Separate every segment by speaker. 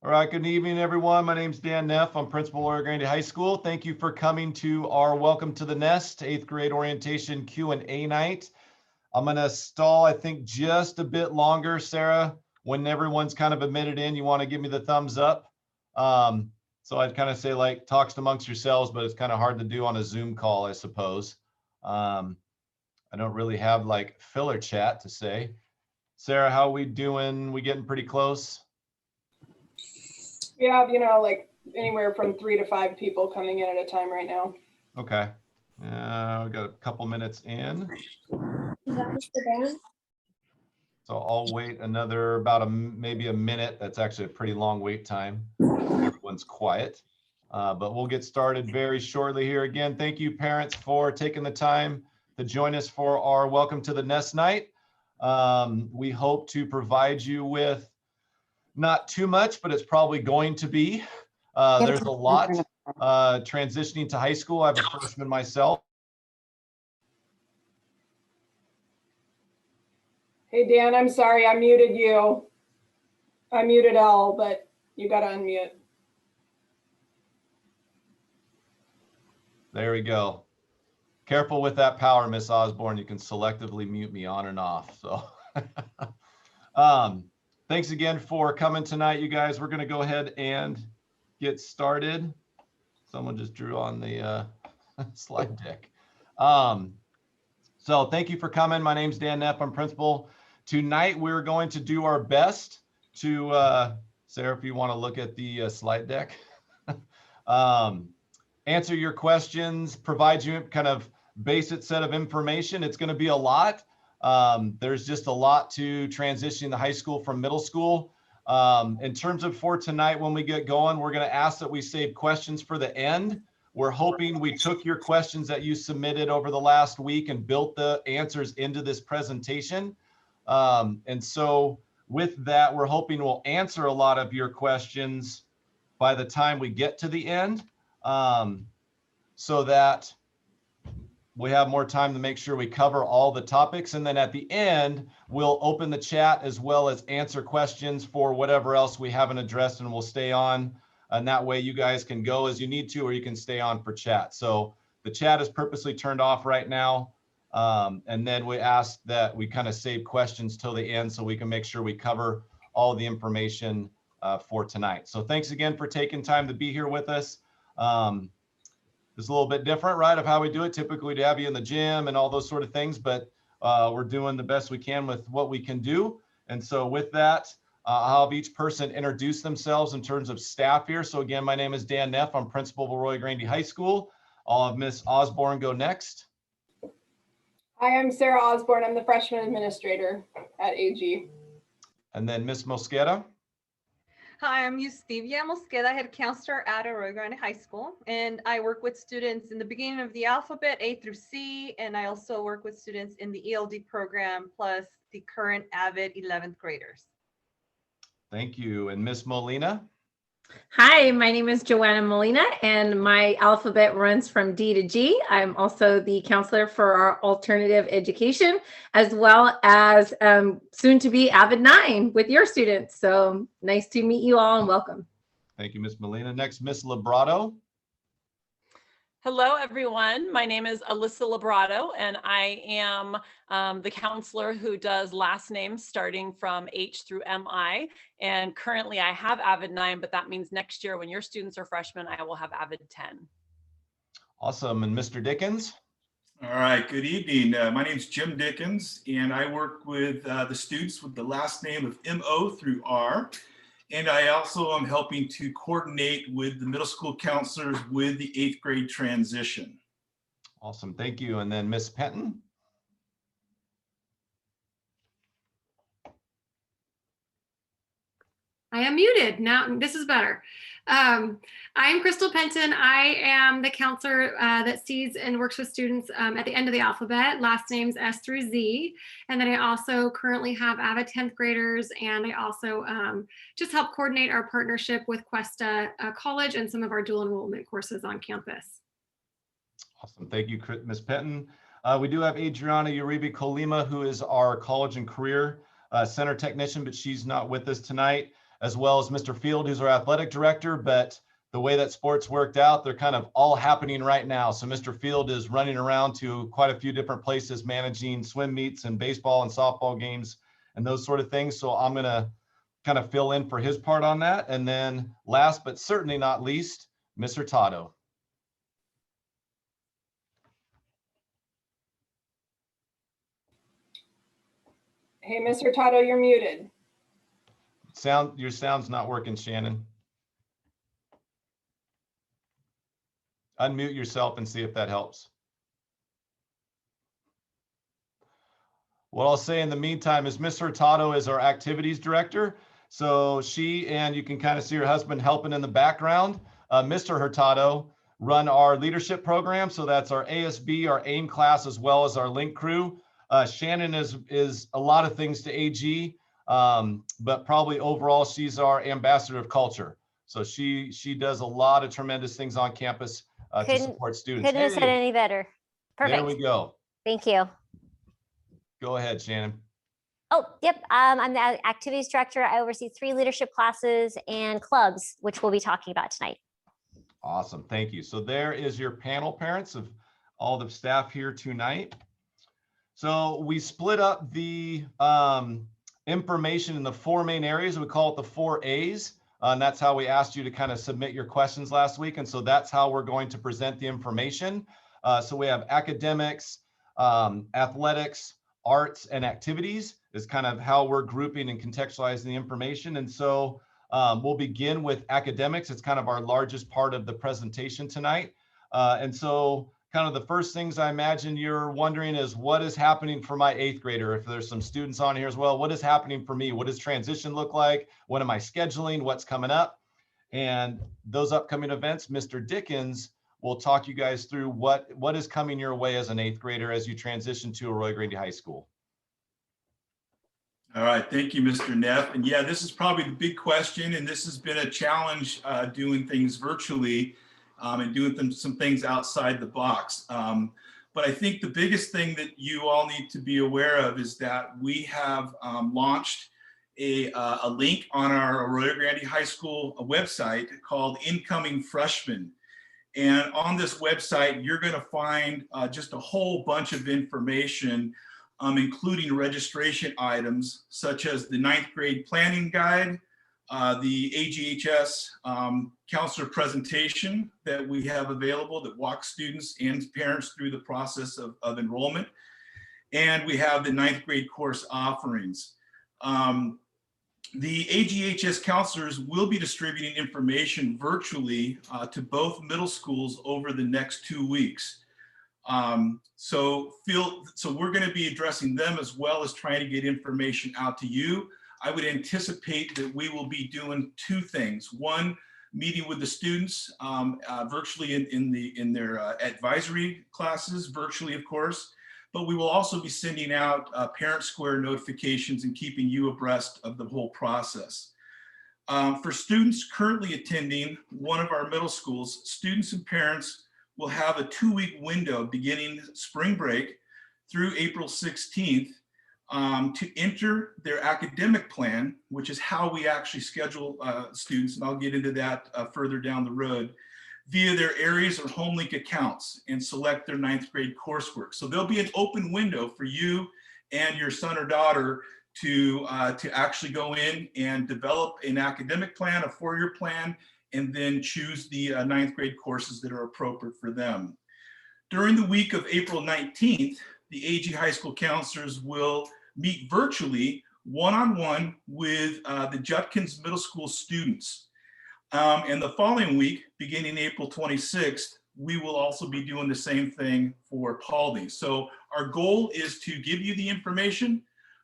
Speaker 1: All right, good evening, everyone. My name's Dan Neff. I'm principal of Rio Grande High School. Thank you for coming to our Welcome to the Nest 8th grade orientation Q&A night. I'm going to stall, I think, just a bit longer. Sarah, when everyone's kind of admitted in, you want to give me the thumbs up. So I'd kind of say like talks amongst yourselves, but it's kind of hard to do on a Zoom call, I suppose. I don't really have like filler chat to say. Sarah, how are we doing? We getting pretty close?
Speaker 2: We have, like anywhere from 3 to 5 people coming in at a time right now.
Speaker 1: Okay. We got a couple minutes in. So I'll wait another about maybe a minute. That's actually a pretty long wait time. Everyone's quiet, but we'll get started very shortly here. Again, thank you parents for taking the time to join us for our Welcome to the Nest night. We hope to provide you with not too much, but it's probably going to be. There's a lot transitioning to high school. I have a freshman myself.
Speaker 2: Hey, Dan, I'm sorry, I muted you. I muted Al, but you got to unmute.
Speaker 1: There we go. Careful with that power, Miss Osborne. You can selectively mute me on and off. So thanks again for coming tonight, you guys. We're going to go ahead and get started. Someone just drew on the slide deck. So thank you for coming. My name's Dan Neff. I'm principal. Tonight, we're going to do our best to, Sarah, if you want to look at the slide deck, answer your questions, provide you kind of basic set of information. It's going to be a lot. There's just a lot to transition to high school from middle school. In terms of for tonight, when we get going, we're going to ask that we save questions for the end. We're hoping we took your questions that you submitted over the last week and built the answers into this presentation. And so with that, we're hoping we'll answer a lot of your questions by the time we get to the end, so that we have more time to make sure we cover all the topics. And then at the end, we'll open the chat as well as answer questions for whatever else we haven't addressed, and we'll stay on. And that way you guys can go as you need to, or you can stay on for chat. So the chat is purposely turned off right now. And then we ask that we kind of save questions till the end so we can make sure we cover all the information for tonight. So thanks again for taking time to be here with us. It's a little bit different, right, of how we do it. Typically, to have you in the gym and all those sort of things, but we're doing the best we can with what we can do. And so with that, I'll have each person introduce themselves in terms of staff here. So again, my name is Dan Neff. I'm principal of Rio Grande High School. I'll have Miss Osborne go next.
Speaker 2: Hi, I'm Sarah Osborne. I'm the freshman administrator at AG.
Speaker 1: And then Miss Mosqueda.
Speaker 3: Hi, I'm Eusebia Mosqueda, head counselor at Rio Grande High School, and I work with students in the beginning of the alphabet, A through C, and I also work with students in the ELD program, plus the current AVID 11th graders.
Speaker 1: Thank you. And Miss Molina.
Speaker 4: Hi, my name is Joanna Molina, and my alphabet runs from D to G. I'm also the counselor for our alternative education, as well as soon to be AVID 9 with your students. So nice to meet you all and welcome.
Speaker 1: Thank you, Miss Molina. Next, Miss Librato.
Speaker 5: Hello, everyone. My name is Alyssa Librato, and I am the counselor who does last names starting from H through MI. And currently I have AVID 9, but that means next year when your students are freshmen, I will have AVID 10.
Speaker 1: Awesome. And Mr. Dickens.
Speaker 6: All right, good evening. My name is Jim Dickens, and I work with the students with the last name of MO through R. And I also am helping to coordinate with the middle school counselors with the 8th grade transition.
Speaker 1: Awesome, thank you. And then Miss Penton.
Speaker 7: I am muted. Now this is better. I'm Crystal Penton. I am the counselor that sees and works with students at the end of the alphabet, last names S through Z. And then I also currently have AVID 10th graders, and I also just help coordinate our partnership with Cuesta College and some of our dual enrollment courses on campus.
Speaker 1: Awesome, thank you, Ms. Penton. We do have Adriana Uribe Colima, who is our college and career center technician, but she's not with us tonight. as well as Mr. Field, who's our athletic director. But the way that sports worked out, they're kind of all happening right now. So Mr. Field is running around to quite a few different places, managing swim meets and baseball and softball games and those sort of things. So I'm going to kind of fill in for his part on that. And then last but certainly not least, Mr. Tato.
Speaker 2: Hey, Mr. Tato, you're muted.
Speaker 1: Your sound's not working, Shannon. Unmute yourself and see if that helps. What I'll say in the meantime is Ms. Hurtado is our activities director. So she, and you can kind of see her husband helping in the background. Mr. Hurtado run our leadership program. So that's our ASB, our AIM class, as well as our link crew. Shannon is a lot of things to AG, but probably overall, she's our ambassador of culture. So she does a lot of tremendous things on campus to support students.
Speaker 8: Couldn't have said any better. Perfect.
Speaker 1: There we go.
Speaker 8: Thank you.
Speaker 1: Go ahead, Shannon.
Speaker 8: Oh, yep. I'm the activities director. I oversee 3 leadership classes and clubs, which we'll be talking about tonight.
Speaker 1: Awesome. Thank you. So there is your panel, parents, of all the staff here tonight. So we split up the information in the 4 main areas. We call it the 4 A's. And that's how we asked you to kind of submit your questions last week. And so that's how we're going to present the information. So we have academics, athletics, arts, and activities is kind of how we're grouping and contextualizing the information. And so we'll begin with academics. It's kind of our largest part of the presentation tonight. And so kind of the first things I imagine you're wondering is what is happening for my 8th grader? If there's some students on here as well, what is happening for me? What does transition look like? What am I scheduling? What's coming up? And those upcoming events, Mr. Dickens will talk you guys through what is coming your way as an 8th grader as you transition to Arroyo Grande High School.
Speaker 6: All right, thank you, Mr. Neff. And yeah, this is probably the big question, and this has been a challenge doing things virtually and doing some things outside the box. But I think the biggest thing that you all need to be aware of is that we have launched a link on our Arroyo Grande High School website called Incoming Freshmen. And on this website, you're going to find just a whole bunch of information, including registration items such as the 9th grade planning guide, the AGHS counselor presentation that we have available that walks students and parents through the process of enrollment. And we have the 9th grade course offerings. The AGHS counselors will be distributing information virtually to both middle schools over the next 2 weeks. So we're going to be addressing them as well as trying to get information out to you. I would anticipate that we will be doing 2 things. One, meeting with the students virtually in their advisory classes, virtually, of course. But we will also be sending out Parent Square notifications and keeping you abreast of the whole process. For students currently attending one of our middle schools, students and parents will have a 2-week window beginning spring break through April 16th to enter their academic plan, which is how we actually schedule students, and I'll get into that further down the road, via their areas or home link accounts and select their 9th grade coursework. So there'll be an open window for you and your son or daughter to actually go in and develop an academic plan, a 4-year plan, and then choose the 9th grade courses that are appropriate for them. During the week of April 19th, the AG High School counselors will meet virtually one-on-one with the Judkins Middle School students. And the following week, beginning April 26th, we will also be doing the same thing for Paulding. So our goal is to give you the information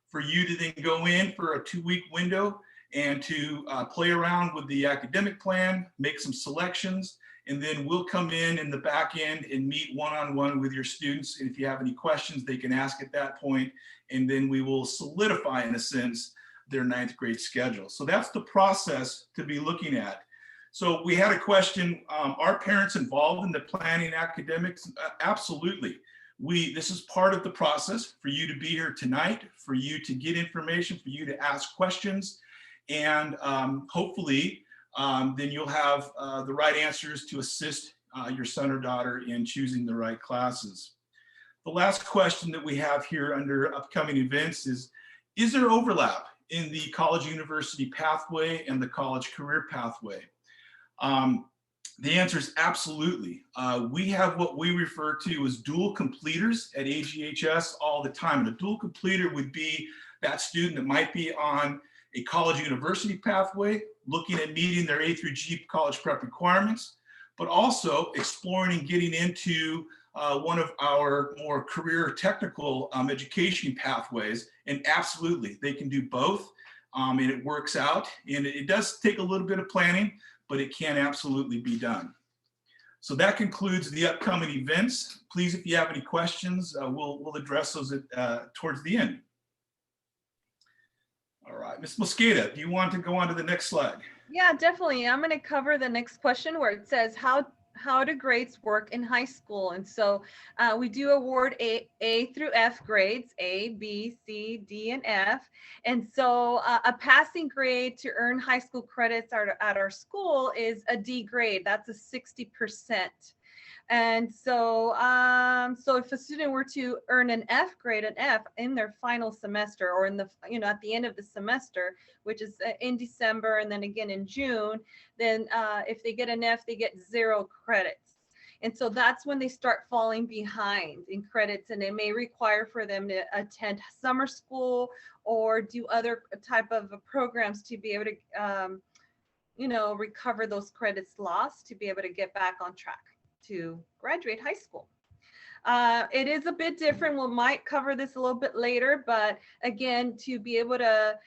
Speaker 6: for you to then go in for a 2-week window and to play around with the academic plan, make some selections, and then we'll come in the back end and meet one-on-one with your students. And if you have any questions, they can ask at that point, and then we will solidify, in a sense, their 9th grade schedule. So that's the process to be looking at. So we had a question, are parents involved in the planning academics? Absolutely. This is part of the process for you to be here tonight, for you to get information, for you to ask questions. and hopefully then you'll have the right answers to assist your son or daughter in choosing the right classes. The last question that we have here under upcoming events is there overlap in the college university pathway and the college career pathway? The answer is absolutely. We have what we refer to as dual completers at AGHS all the time. And a dual completer would be that student that might be on a college university pathway, looking at meeting their A through G college prep requirements, but also exploring and getting into one of our more career technical education pathways. And absolutely, they can do both. And it works out. And it does take a little bit of planning, but it can absolutely be done. So that concludes the upcoming events. Please, if you have any questions, we'll address those towards the end. All right, Ms. Mosqueda, do you want to go on to the next slide?
Speaker 3: Yeah, definitely. I'm going to cover the next question where it says, how do grades work in high school? And so we do award A through F grades, A, B, C, D, and F. And so a passing grade to earn high school credits at our school is a D grade. That's a 60%. And so, so if a student were to earn an F grade, an F in their final semester, or in the, at the end of the semester, which is in December and then again in June, then if they get an F, they get 0 credits. And so that's when they start falling behind in credits, and it may require for them to attend summer school or do other type of programs to be able to, recover those credits lost to be able to get back on track to graduate high school. It is a bit different. We might cover this a little bit later, but again, to be able to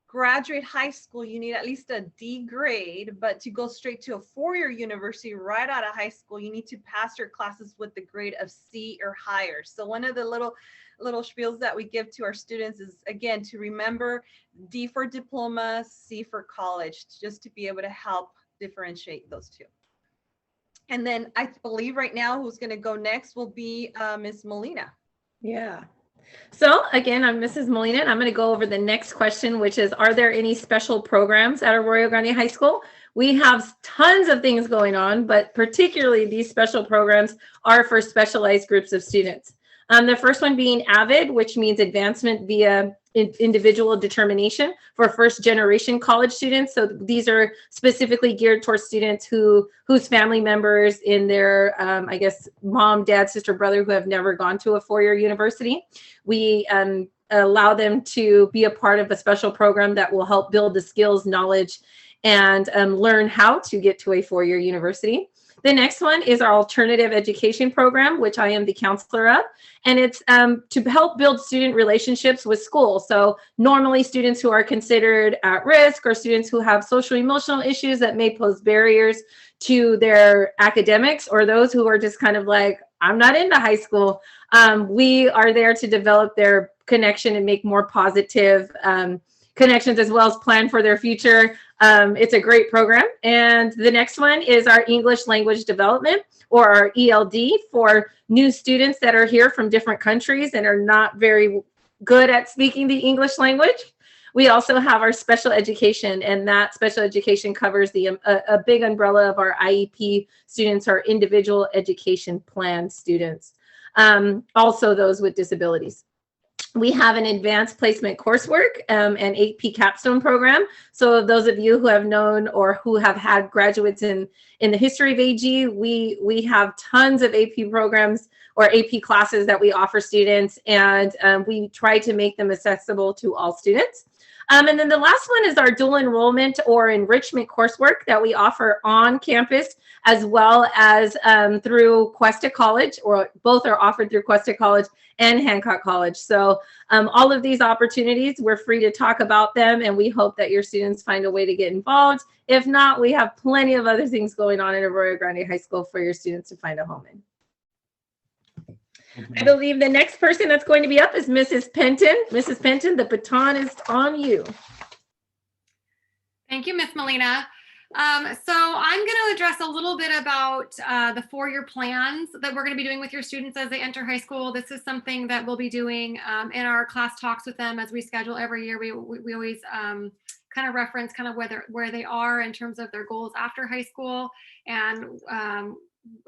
Speaker 3: graduate high school, you need at least a D grade, but to go straight to a 4-year university right out of high school, you need to pass your classes with the grade of C or higher. So one of the little spiels that we give to our students is, again, to remember D for diploma, C for college, just to be able to help differentiate those two. And then I believe right now who's going to go next will be Ms. Molina.
Speaker 4: Yeah. So again, I'm Mrs. Molina, and I'm going to go over the next question, which is, are there any special programs at Arroyo Grande High School? We have tons of things going on, but particularly these special programs are for specialized groups of students. The first one being AVID, which means advancement via individual determination for first generation college students. So these are specifically geared towards students whose family members in their, I guess, mom, dad, sister, brother who have never gone to a 4-year university. We allow them to be a part of a special program that will help build the skills, knowledge, and learn how to get to a 4-year university. The next one is our alternative education program, which I am the counselor of, and it's to help build student relationships with school. So normally students who are considered at risk or students who have social emotional issues that may pose barriers to their academics, or those who are just kind of like, I'm not into high school. We are there to develop their connection and make more positive connections, as well as plan for their future. It's a great program. And the next one is our English language development, or our ELD, for new students that are here from different countries and are not very good at speaking the English language. We also have our special education, and that special education covers a big umbrella of our IEP students, our individual education plan students, also those with disabilities. We have an advanced placement coursework and AP capstone program. So those of you who have known or who have had graduates in the history of AG, we have tons of AP programs or AP classes that we offer students, and we try to make them accessible to all students. And then the last one is our dual enrollment or enrichment coursework that we offer on campus, as well as through Cuesta College, or both are offered through Cuesta College and Hancock College. So all of these opportunities, we're free to talk about them, and we hope that your students find a way to get involved. If not, we have plenty of other things going on at Arroyo Grande High School for your students to find a home in. I believe the next person that's going to be up is Mrs. Penton. Mrs. Penton, the baton is on you.
Speaker 7: Thank you, Ms. Molina. So I'm going to address a little bit about the 4-year plans that we're going to be doing with your students as they enter high school. This is something that we'll be doing in our class talks with them as we schedule every year. We always kind of reference kind of where they are in terms of their goals after high school, and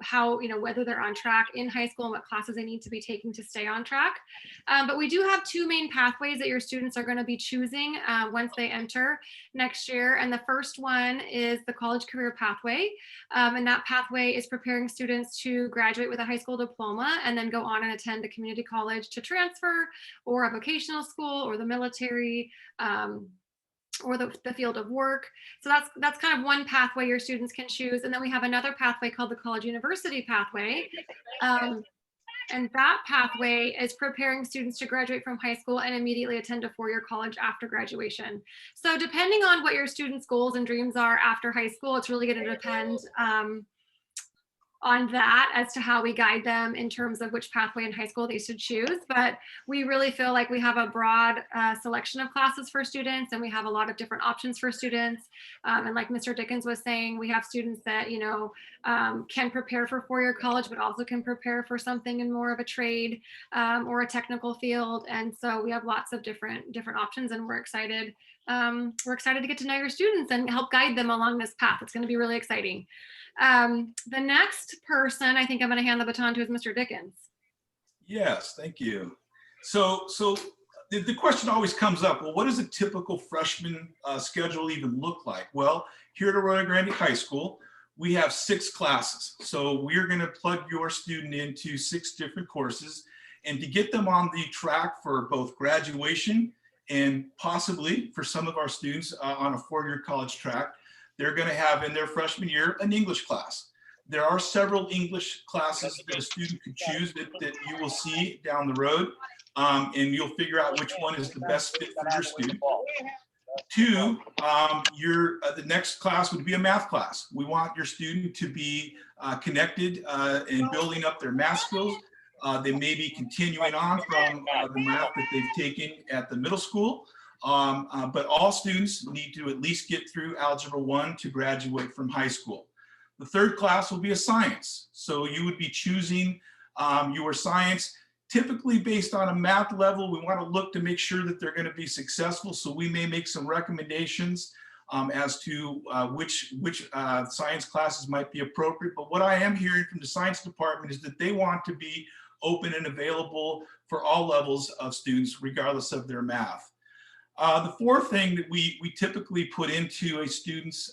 Speaker 7: how, whether they're on track in high school and what classes they need to be taking to stay on track. But we do have 2 main pathways that your students are going to be choosing once they enter next year. And the first one is the college career pathway. And that pathway is preparing students to graduate with a high school diploma and then go on and attend a community college to transfer, or a vocational school, or the military, or the field of work. So that's kind of one pathway your students can choose. And then we have another pathway called the college university pathway. And that pathway is preparing students to graduate from high school and immediately attend a 4-year college after graduation. So depending on what your students' goals and dreams are after high school, it's really going to depend on that as to how we guide them in terms of which pathway in high school they should choose. But we really feel like we have a broad selection of classes for students, and we have a lot of different options for students. And like Mr. Dickens was saying, we have students that, can prepare for 4-year college, but also can prepare for something in more of a trade or a technical field. And so we have lots of different options, and we're excited. We're excited to get to know your students and help guide them along this path. It's going to be really exciting. The next person I think I'm going to hand the baton to is Mr. Dickens.
Speaker 6: Yes, thank you. So the question always comes up, well, what does a typical freshman schedule even look like? Well, here at Arroyo Grande High School, we have 6 classes. So we're going to plug your student into 6 different courses, and to get them on the track for both graduation and possibly for some of our students on a 4-year college track, they're going to have in their freshman year an English class. There are several English classes that a student could choose that you will see down the road, and you'll figure out which one is the best fit for your student. 2, the next class would be a math class. We want your student to be connected and building up their math skills. They may be continuing on from the math that they've taken at the middle school. But all students need to at least get through Algebra 1 to graduate from high school. The 3rd class will be a science. So you would be choosing your science typically based on a math level. We want to look to make sure that they're going to be successful. So we may make some recommendations as to which science classes might be appropriate. But what I am hearing from the science department is that they want to be open and available for all levels of students, regardless of their math. The 4th thing that we typically put into a student's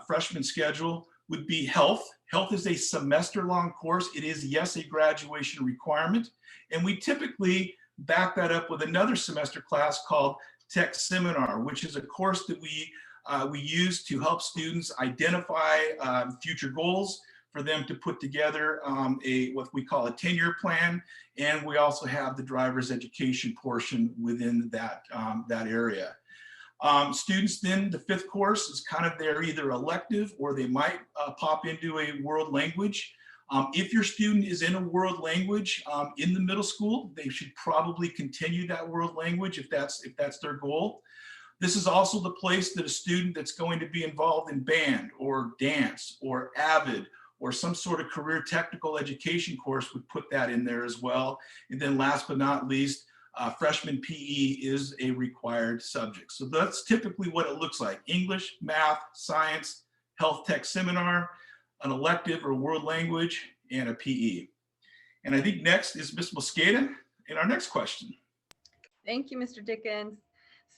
Speaker 6: freshman schedule would be health. Health is a semester-long course. It is, yes, a graduation requirement. And we typically back that up with another semester class called Tech Seminar, which is a course that we use to help students identify future goals, for them to put together what we call a 10-year plan. And we also have the driver's education portion within that area. Students then, the 5th course is kind of their either elective, or they might pop into a world language. If your student is in a world language in the middle school, they should probably continue that world language if that's their goal. This is also the place that a student that's going to be involved in band or dance or AVID or some sort of career technical education course would put that in there as well. And then last but not least, freshman PE is a required subject. So that's typically what it looks like: English, math, science, health tech seminar, an elective or world language, and a PE. And I think next is Ms. Mosqueda in our next question.
Speaker 3: Thank you, Mr. Dickens.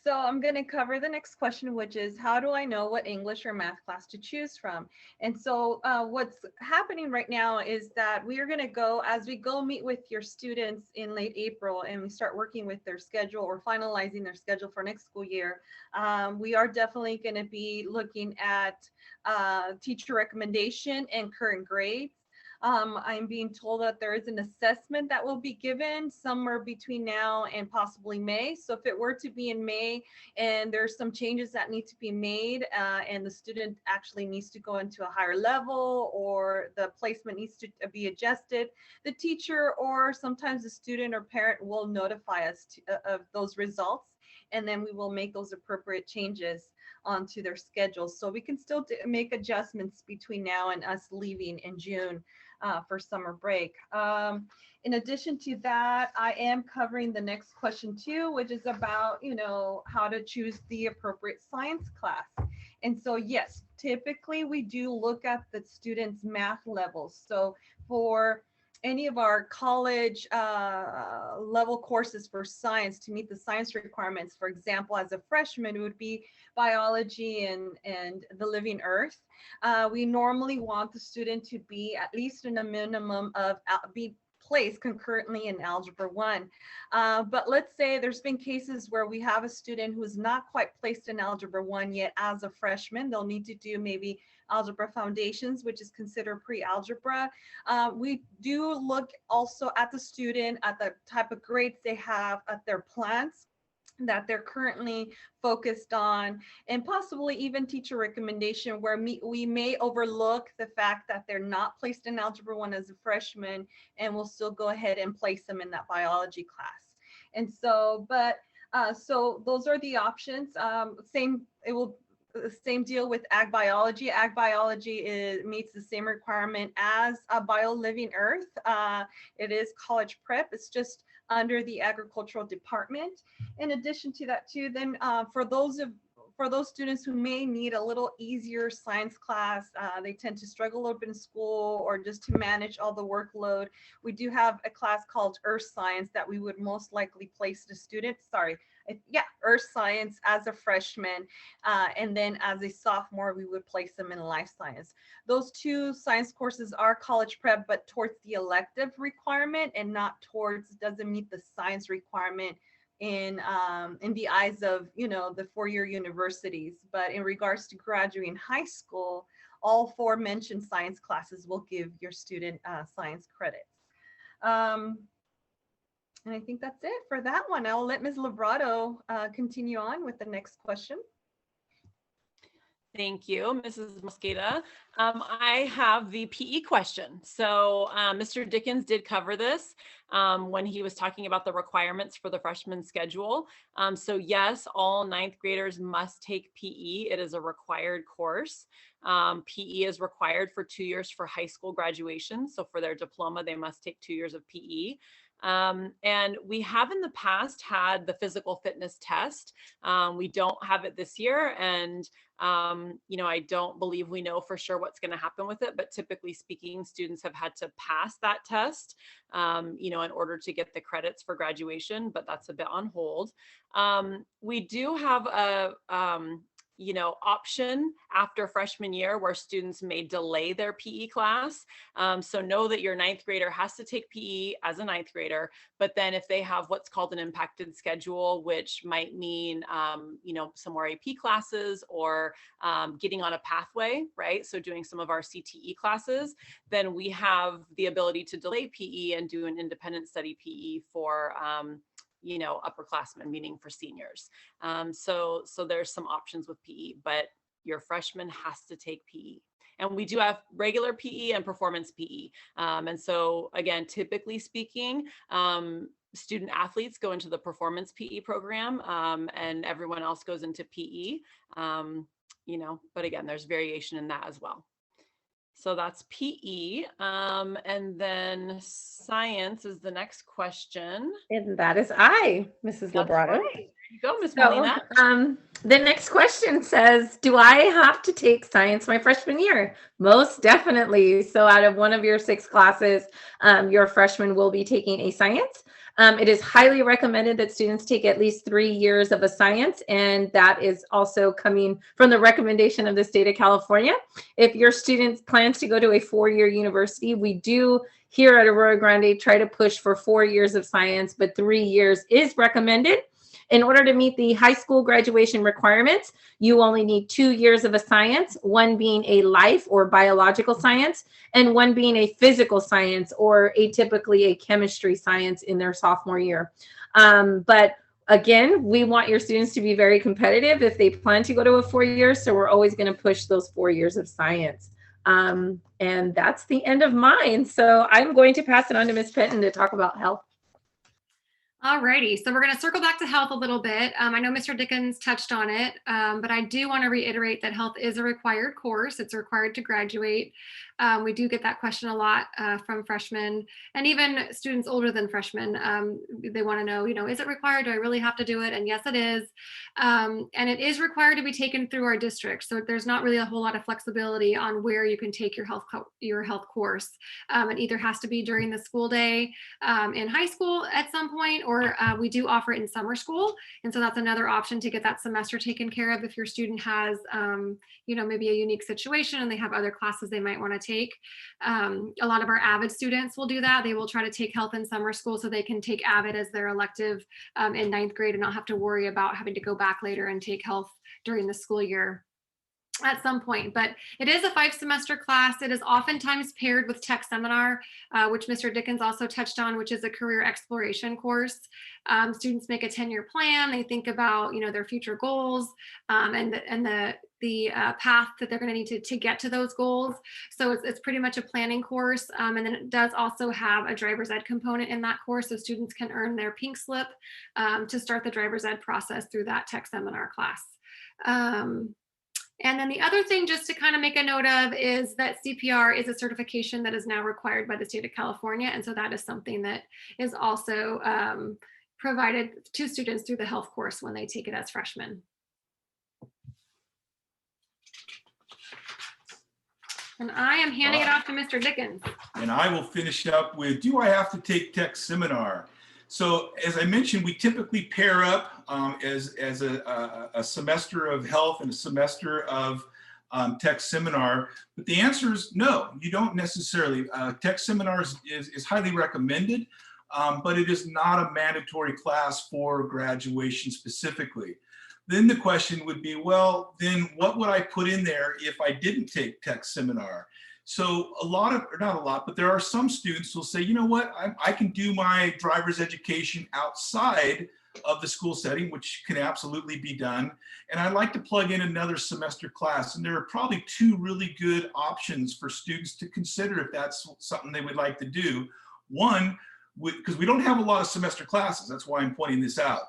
Speaker 3: So I'm going to cover the next question, which is, how do I know what English or math class to choose from? And so what's happening right now is that we are going to go, as we go meet with your students in late April and we start working with their schedule or finalizing their schedule for next school year, we are definitely going to be looking at teacher recommendation and current grades. I'm being told that there is an assessment that will be given somewhere between now and possibly May. So if it were to be in May and there's some changes that need to be made and the student actually needs to go into a higher level or the placement needs to be adjusted, the teacher or sometimes the student or parent will notify us of those results. and then we will make those appropriate changes onto their schedules. So we can still make adjustments between now and us leaving in June for summer break. In addition to that, I am covering the next question too, which is about, how to choose the appropriate science class. And so, yes, typically we do look at the students' math levels. So for any of our college level courses for science to meet the science requirements, for example, as a freshman, it would be biology and the living earth. We normally want the student to be at least in a minimum of be placed concurrently in Algebra 1. But let's say there's been cases where we have a student who is not quite placed in Algebra 1 yet as a freshman. They'll need to do maybe Algebra Foundations, which is considered pre-algebra. We do look also at the student, at the type of grades they have, at their plans that they're currently focused on, and possibly even teacher recommendation where we may overlook the fact that they're not placed in Algebra 1 as a freshman, and we'll still go ahead and place them in that biology class. And so, so those are the options. Same deal with ag biology. Ag biology meets the same requirement as a bio living earth. It is college prep. It's just under the agricultural department. In addition to that too, then for those students who may need a little easier science class, they tend to struggle a little bit in school or just to manage all the workload, we do have a class called Earth Science that we would most likely place the student, Earth Science as a freshman, and then as a sophomore, we would place them in Life Science. Those two science courses are college prep, but towards the elective requirement and not doesn't meet the science requirement in the eyes of, the four-year universities. But in regards to graduating high school, all four mentioned science classes will give your student science credits. And I think that's it for that one. I'll let Ms. Librado continue on with the next question.
Speaker 5: Thank you, Mrs. Mosqueda. I have the PE question. So Mr. Dickens did cover this when he was talking about the requirements for the freshman schedule. So yes, all ninth graders must take PE. It is a required course. PE is required for 2 years for high school graduation. So for their diploma, they must take 2 years of PE. And we have in the past had the physical fitness test. We don't have it this year. And, I don't believe we know for sure what's going to happen with it, but typically speaking, students have had to pass that test, in order to get the credits for graduation, but that's a bit on hold. We do have a, option after freshman year where students may delay their PE class. So know that your ninth grader has to take PE as a ninth grader, but then if they have what's called an impacted schedule, which might mean, some more AP classes or getting on a pathway, right? So doing some of our CTE classes, then we have the ability to delay PE and do an independent study PE for, upperclassmen, meaning for seniors. So there's some options with PE, but your freshman has to take PE. And we do have regular PE and performance PE. And so again, typically speaking, student athletes go into the performance PE program, and everyone else goes into PE, but again, there's variation in that as well. So that's PE. And then science is the next question.
Speaker 4: And that is I, Mrs. Librado.
Speaker 5: Right. There you go, Ms. Molina.
Speaker 4: The next question says, do I have to take science my freshman year? Most definitely. So out of one of your 6 classes, your freshman will be taking a science. It is highly recommended that students take at least 3 years of a science, and that is also coming from the recommendation of the state of California. If your student plans to go to a 4-year university, we do here at Arroyo Grande try to push for 4 years of science, but 3 years is recommended. In order to meet the high school graduation requirements, you only need 2 years of a science, one being a life or biological science, and one being a physical science or atypically a chemistry science in their sophomore year. But again, we want your students to be very competitive if they plan to go to a 4 years. So we're always going to push those 4 years of science. And that's the end of mine. So I'm going to pass it on to Ms. Penton to talk about health.
Speaker 7: Alrighty, so we're going to circle back to health a little bit. I know Mr. Dickens touched on it, but I do want to reiterate that health is a required course. It's required to graduate. We do get that question a lot from freshmen and even students older than freshmen. They want to know, is it required? Do I really have to do it? And yes, it is. And it is required to be taken through our district. So there's not really a whole lot of flexibility on where you can take your health course. It either has to be during the school day in high school at some point, or we do offer it in summer school. And so that's another option to get that semester taken care of if your student has, maybe a unique situation and they have other classes they might want to take. A lot of our AVID students will do that. They will try to take health in summer school so they can take AVID as their elective in ninth grade and not have to worry about having to go back later and take health during the school year at some point. But it is a 5-semester class. It is oftentimes paired with tech seminar, which Mr. Dickens also touched on, which is a career exploration course. Students make a 10-year plan. They think about their future goals and the path that they're going to need to get to those goals. So it's pretty much a planning course. And then it does also have a driver's ed component in that course, so students can earn their pink slip to start the driver's ed process through that tech seminar class. And then the other thing just to kind of make a note of is that CPR is a certification that is now required by the state of California. And so that is something that is also provided to students through the health course when they take it as freshmen. And I am handing it off to Mr. Dickens.
Speaker 6: And I will finish up with, do I have to take tech seminar? So as I mentioned, we typically pair up as a semester of health and a semester of tech seminar, but the answer is no, you don't necessarily. Tech seminars is highly recommended, but it is not a mandatory class for graduation specifically. Then the question would be, well, then what would I put in there if I didn't take tech seminar? So not a lot, but there are some students who will say, you know what, I can do my driver's education outside of the school setting, which can absolutely be done. And I'd like to plug in another semester class. And there are probably 2 really good options for students to consider if that's something they would like to do. One, because we don't have a lot of semester classes, that's why I'm pointing this out.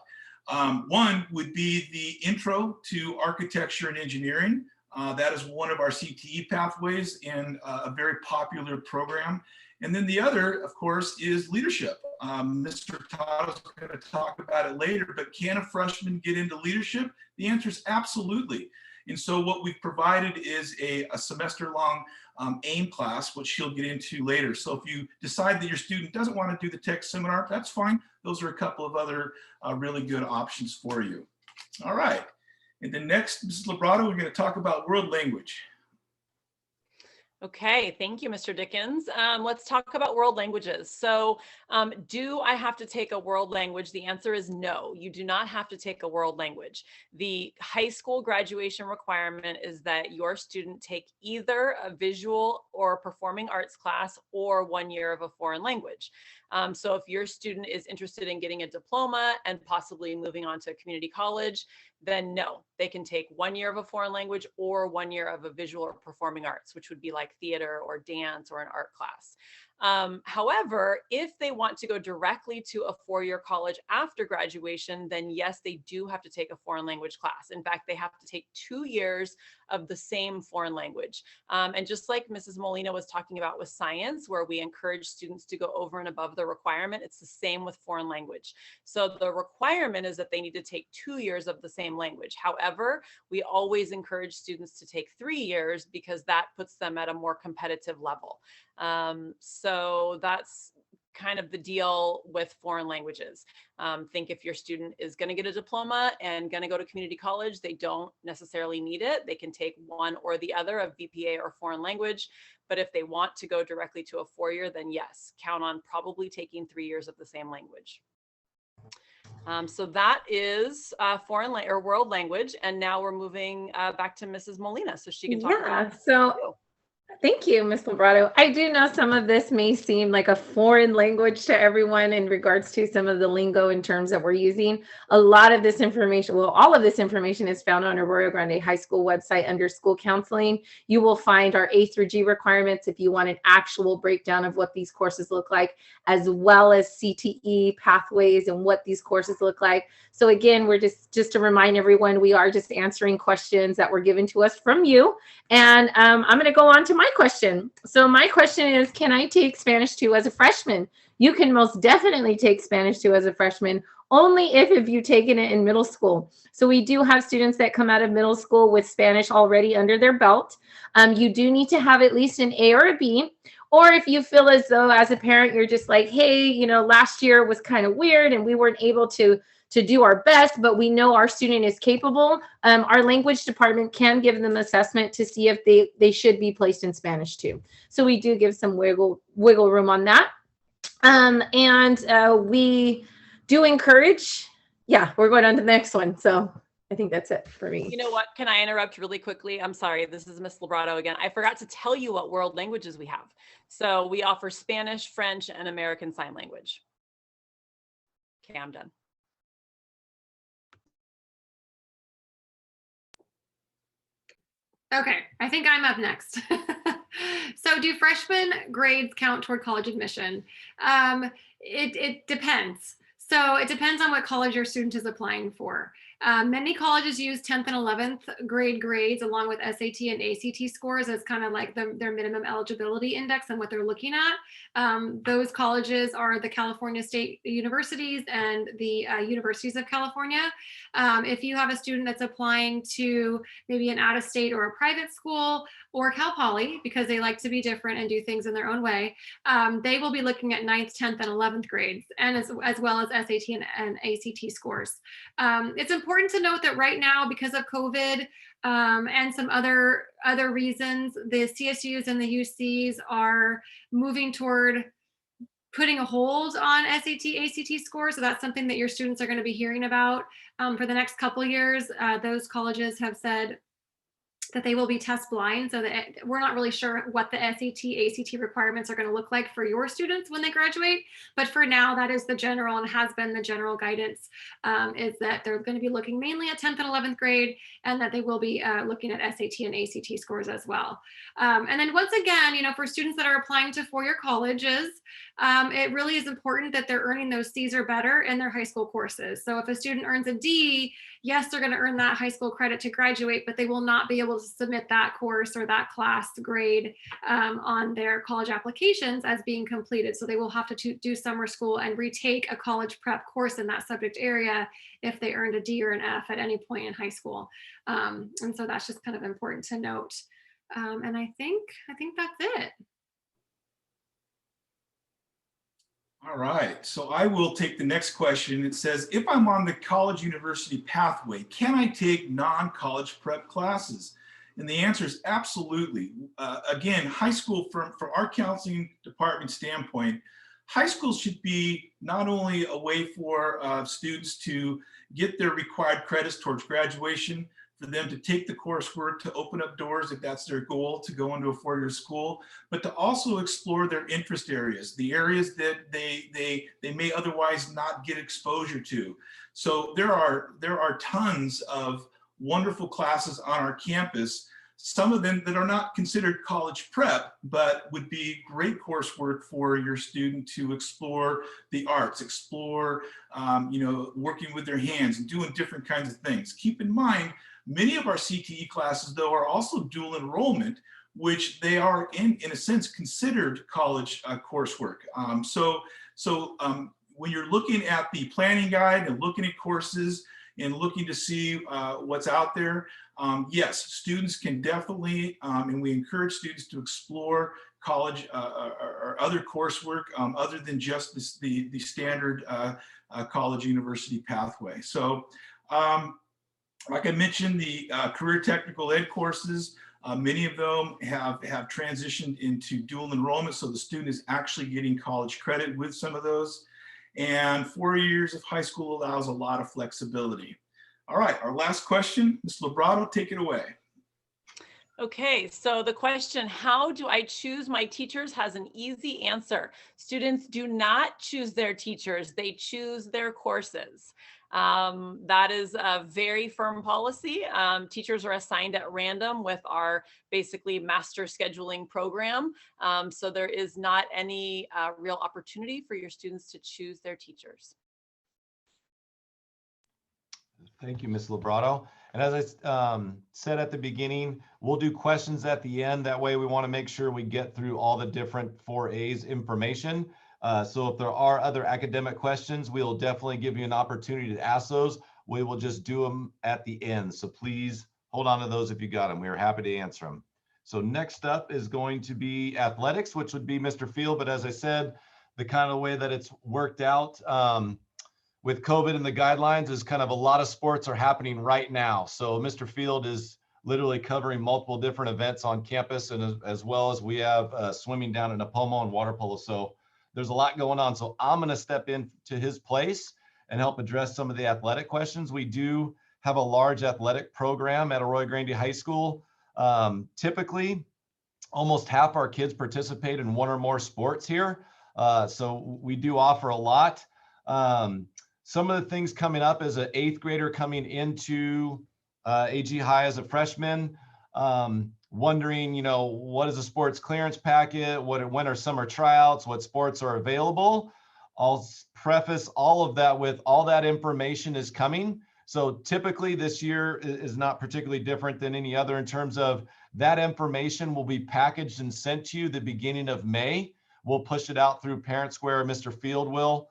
Speaker 6: One would be the Intro to Architecture and Engineering. That is one of our CTE pathways and a very popular program. And then the other, of course, is leadership. Mr. Todd is going to talk about it later, but can a freshman get into leadership? The answer is absolutely. And so what we've provided is a semester-long AIM class, which she'll get into later. So if you decide that your student doesn't want to do the tech seminar, that's fine. Those are a couple of other really good options for you. All right. And then next, Mrs. Librado, we're going to talk about world language.
Speaker 5: Okay, thank you, Mr. Dickens. Let's talk about world languages. So do I have to take a world language? The answer is no, you do not have to take a world language. The high school graduation requirement is that your student take either a visual or performing arts class or 1 year of a foreign language. So if your student is interested in getting a diploma and possibly moving on to community college, then no, they can take 1 year of a foreign language or 1 year of a visual or performing arts, which would be like theater or dance or an art class. However, if they want to go directly to a 4-year college after graduation, then yes, they do have to take a foreign language class. In fact, they have to take 2 years of the same foreign language. And just like Mrs. Molina was talking about with science, where we encourage students to go over and above the requirement, it's the same with foreign language. So the requirement is that they need to take 2 years of the same language. However, we always encourage students to take 3 years because that puts them at a more competitive level. So that's kind of the deal with foreign languages. Think if your student is going to get a diploma and going to go to community college, they don't necessarily need it. They can take one or the other of VPA or foreign language. But if they want to go directly to a 4-year, then yes, count on probably taking 3 years of the same language. So that is world language. And now we're moving back to Mrs. Molina so she can talk about
Speaker 4: so Thank you, Ms. Librato. I do know some of this may seem like a foreign language to everyone in regards to some of the lingo and terms that we're using. A lot of this information, well, all of this information is found on Arroyo Grande High School website under school counseling. You will find our A through G requirements if you want an actual breakdown of what these courses look like, as well as CTE pathways and what these courses look like. So again, we're just to remind everyone, we are just answering questions that were given to us from you. And I'm going to go on to my question. So my question is, can I take Spanish 2 as a freshman? You can most definitely take Spanish 2 as a freshman, only if you've taken it in middle school. So we do have students that come out of middle school with Spanish already under their belt. You do need to have at least an A or a B. Or if you feel as though as a parent, you're just like, hey, you know, last year was kind of weird and we weren't able to do our best, but we know our student is capable. Our language department can give them assessment to see if they should be placed in Spanish too. So we do give some wiggle room on that. We do encourage, yeah, we're going on to the next one. So I think that's it for me.
Speaker 5: You know what? Can I interrupt really quickly? I'm sorry. This is Miss Librato again. I forgot to tell you what world languages we have. So we offer Spanish, French, and American Sign Language. Okay, I'm done.
Speaker 7: Okay, I think I'm up next. So do freshman grades count toward college admission? It depends. So it depends on what college your student is applying for. Many colleges use 10th and 11th grade grades along with SAT and ACT scores as kind of like their minimum eligibility index and what they're looking at. Those colleges are the California State Universities and the Universities of California. If you have a student that's applying to maybe an out-of-state or a private school or Cal Poly, because they like to be different and do things in their own way, they will be looking at 9th, 10th, and 11th grades, and as well as SAT and ACT scores. It's important to note that right now, because of COVID and some other reasons, the CSUs and the UCs are moving toward putting a hold on SAT, ACT scores. So that's something that your students are going to be hearing about for the next couple years. Those colleges have said that they will be test blind, so that we're not really sure what the SAT, ACT requirements are going to look like for your students when they graduate. But for now, that is the general and has been the general guidance, is that they're going to be looking mainly at 10th and 11th grade, and that they will be looking at SAT and ACT scores as well. And then once again, you know, for students that are applying to four-year colleges, it really is important that they're earning those C's or better in their high school courses. So if a student earns a D, yes, they're going to earn that high school credit to graduate, but they will not be able to submit that course or that class grade on their college applications as being completed. So they will have to do summer school and retake a college prep course in that subject area if they earned a D or an F at any point in high school. And so that's just kind of important to note. And I think that's it.
Speaker 6: All right, so I will take the next question. It says, if I'm on the college university pathway, can I take non-college prep classes? And the answer is absolutely. Again, high school, from our counseling department standpoint, high school should be not only a way for students to get their required credits towards graduation, for them to take the coursework, to open up doors if that's their goal, to go into a four-year school, but to also explore their interest areas, the areas that they may otherwise not get exposure to. So there are tons of wonderful classes on our campus, some of them that are not considered college prep, but would be great coursework for your student to explore the arts, explore working with their hands and doing different kinds of things. Keep in mind, many of our CTE classes, though, are also dual enrollment, which they are in a sense considered college coursework. So when you're looking at the planning guide and looking at courses and looking to see what's out there, yes, students can definitely, and we encourage students to explore college or other coursework other than just the standard college university pathway. So like I mentioned, the career technical ed courses, many of them have transitioned into dual enrollment, so the student is actually getting college credit with some of those. And 4 years of high school allows a lot of flexibility. All right, our last question, Ms. Librato, take it away.
Speaker 5: Okay, so the question, how do I choose my teachers, has an easy answer. Students do not choose their teachers, they choose their courses. That is a very firm policy. Teachers are assigned at random with our basically master scheduling program. So there is not any real opportunity for your students to choose their teachers.
Speaker 1: Thank you, Ms. Librato. And as I said at the beginning, we'll do questions at the end. That way we want to make sure we get through all the different 4A's information. So if there are other academic questions, we'll definitely give you an opportunity to ask those. We will just do them at the end. So please hold on to those if you got them. We are happy to answer them. So next up is going to be athletics, which would be Mr. Field. But as I said, the kind of way that it's worked out, with COVID and the guidelines is kind of a lot of sports are happening right now. So Mr. Field is literally covering multiple different events on campus, and as well as we have swimming down in Napomo and water polo. So there's a lot going on. So I'm going to step into his place and help address some of the athletic questions. We do have a large athletic program at Arroyo Grande High School. Typically, almost half our kids participate in one or more sports here. So we do offer a lot. Some of the things coming up as an 8th grader coming into AG High as a freshman, wondering, what is a sports clearance packet? When are summer tryouts? What sports are available? I'll preface all of that with all that information is coming. So typically this year is not particularly different than any other in terms of that information will be packaged and sent to you the beginning of May. We'll push it out through Parent Square, Mr. Field will.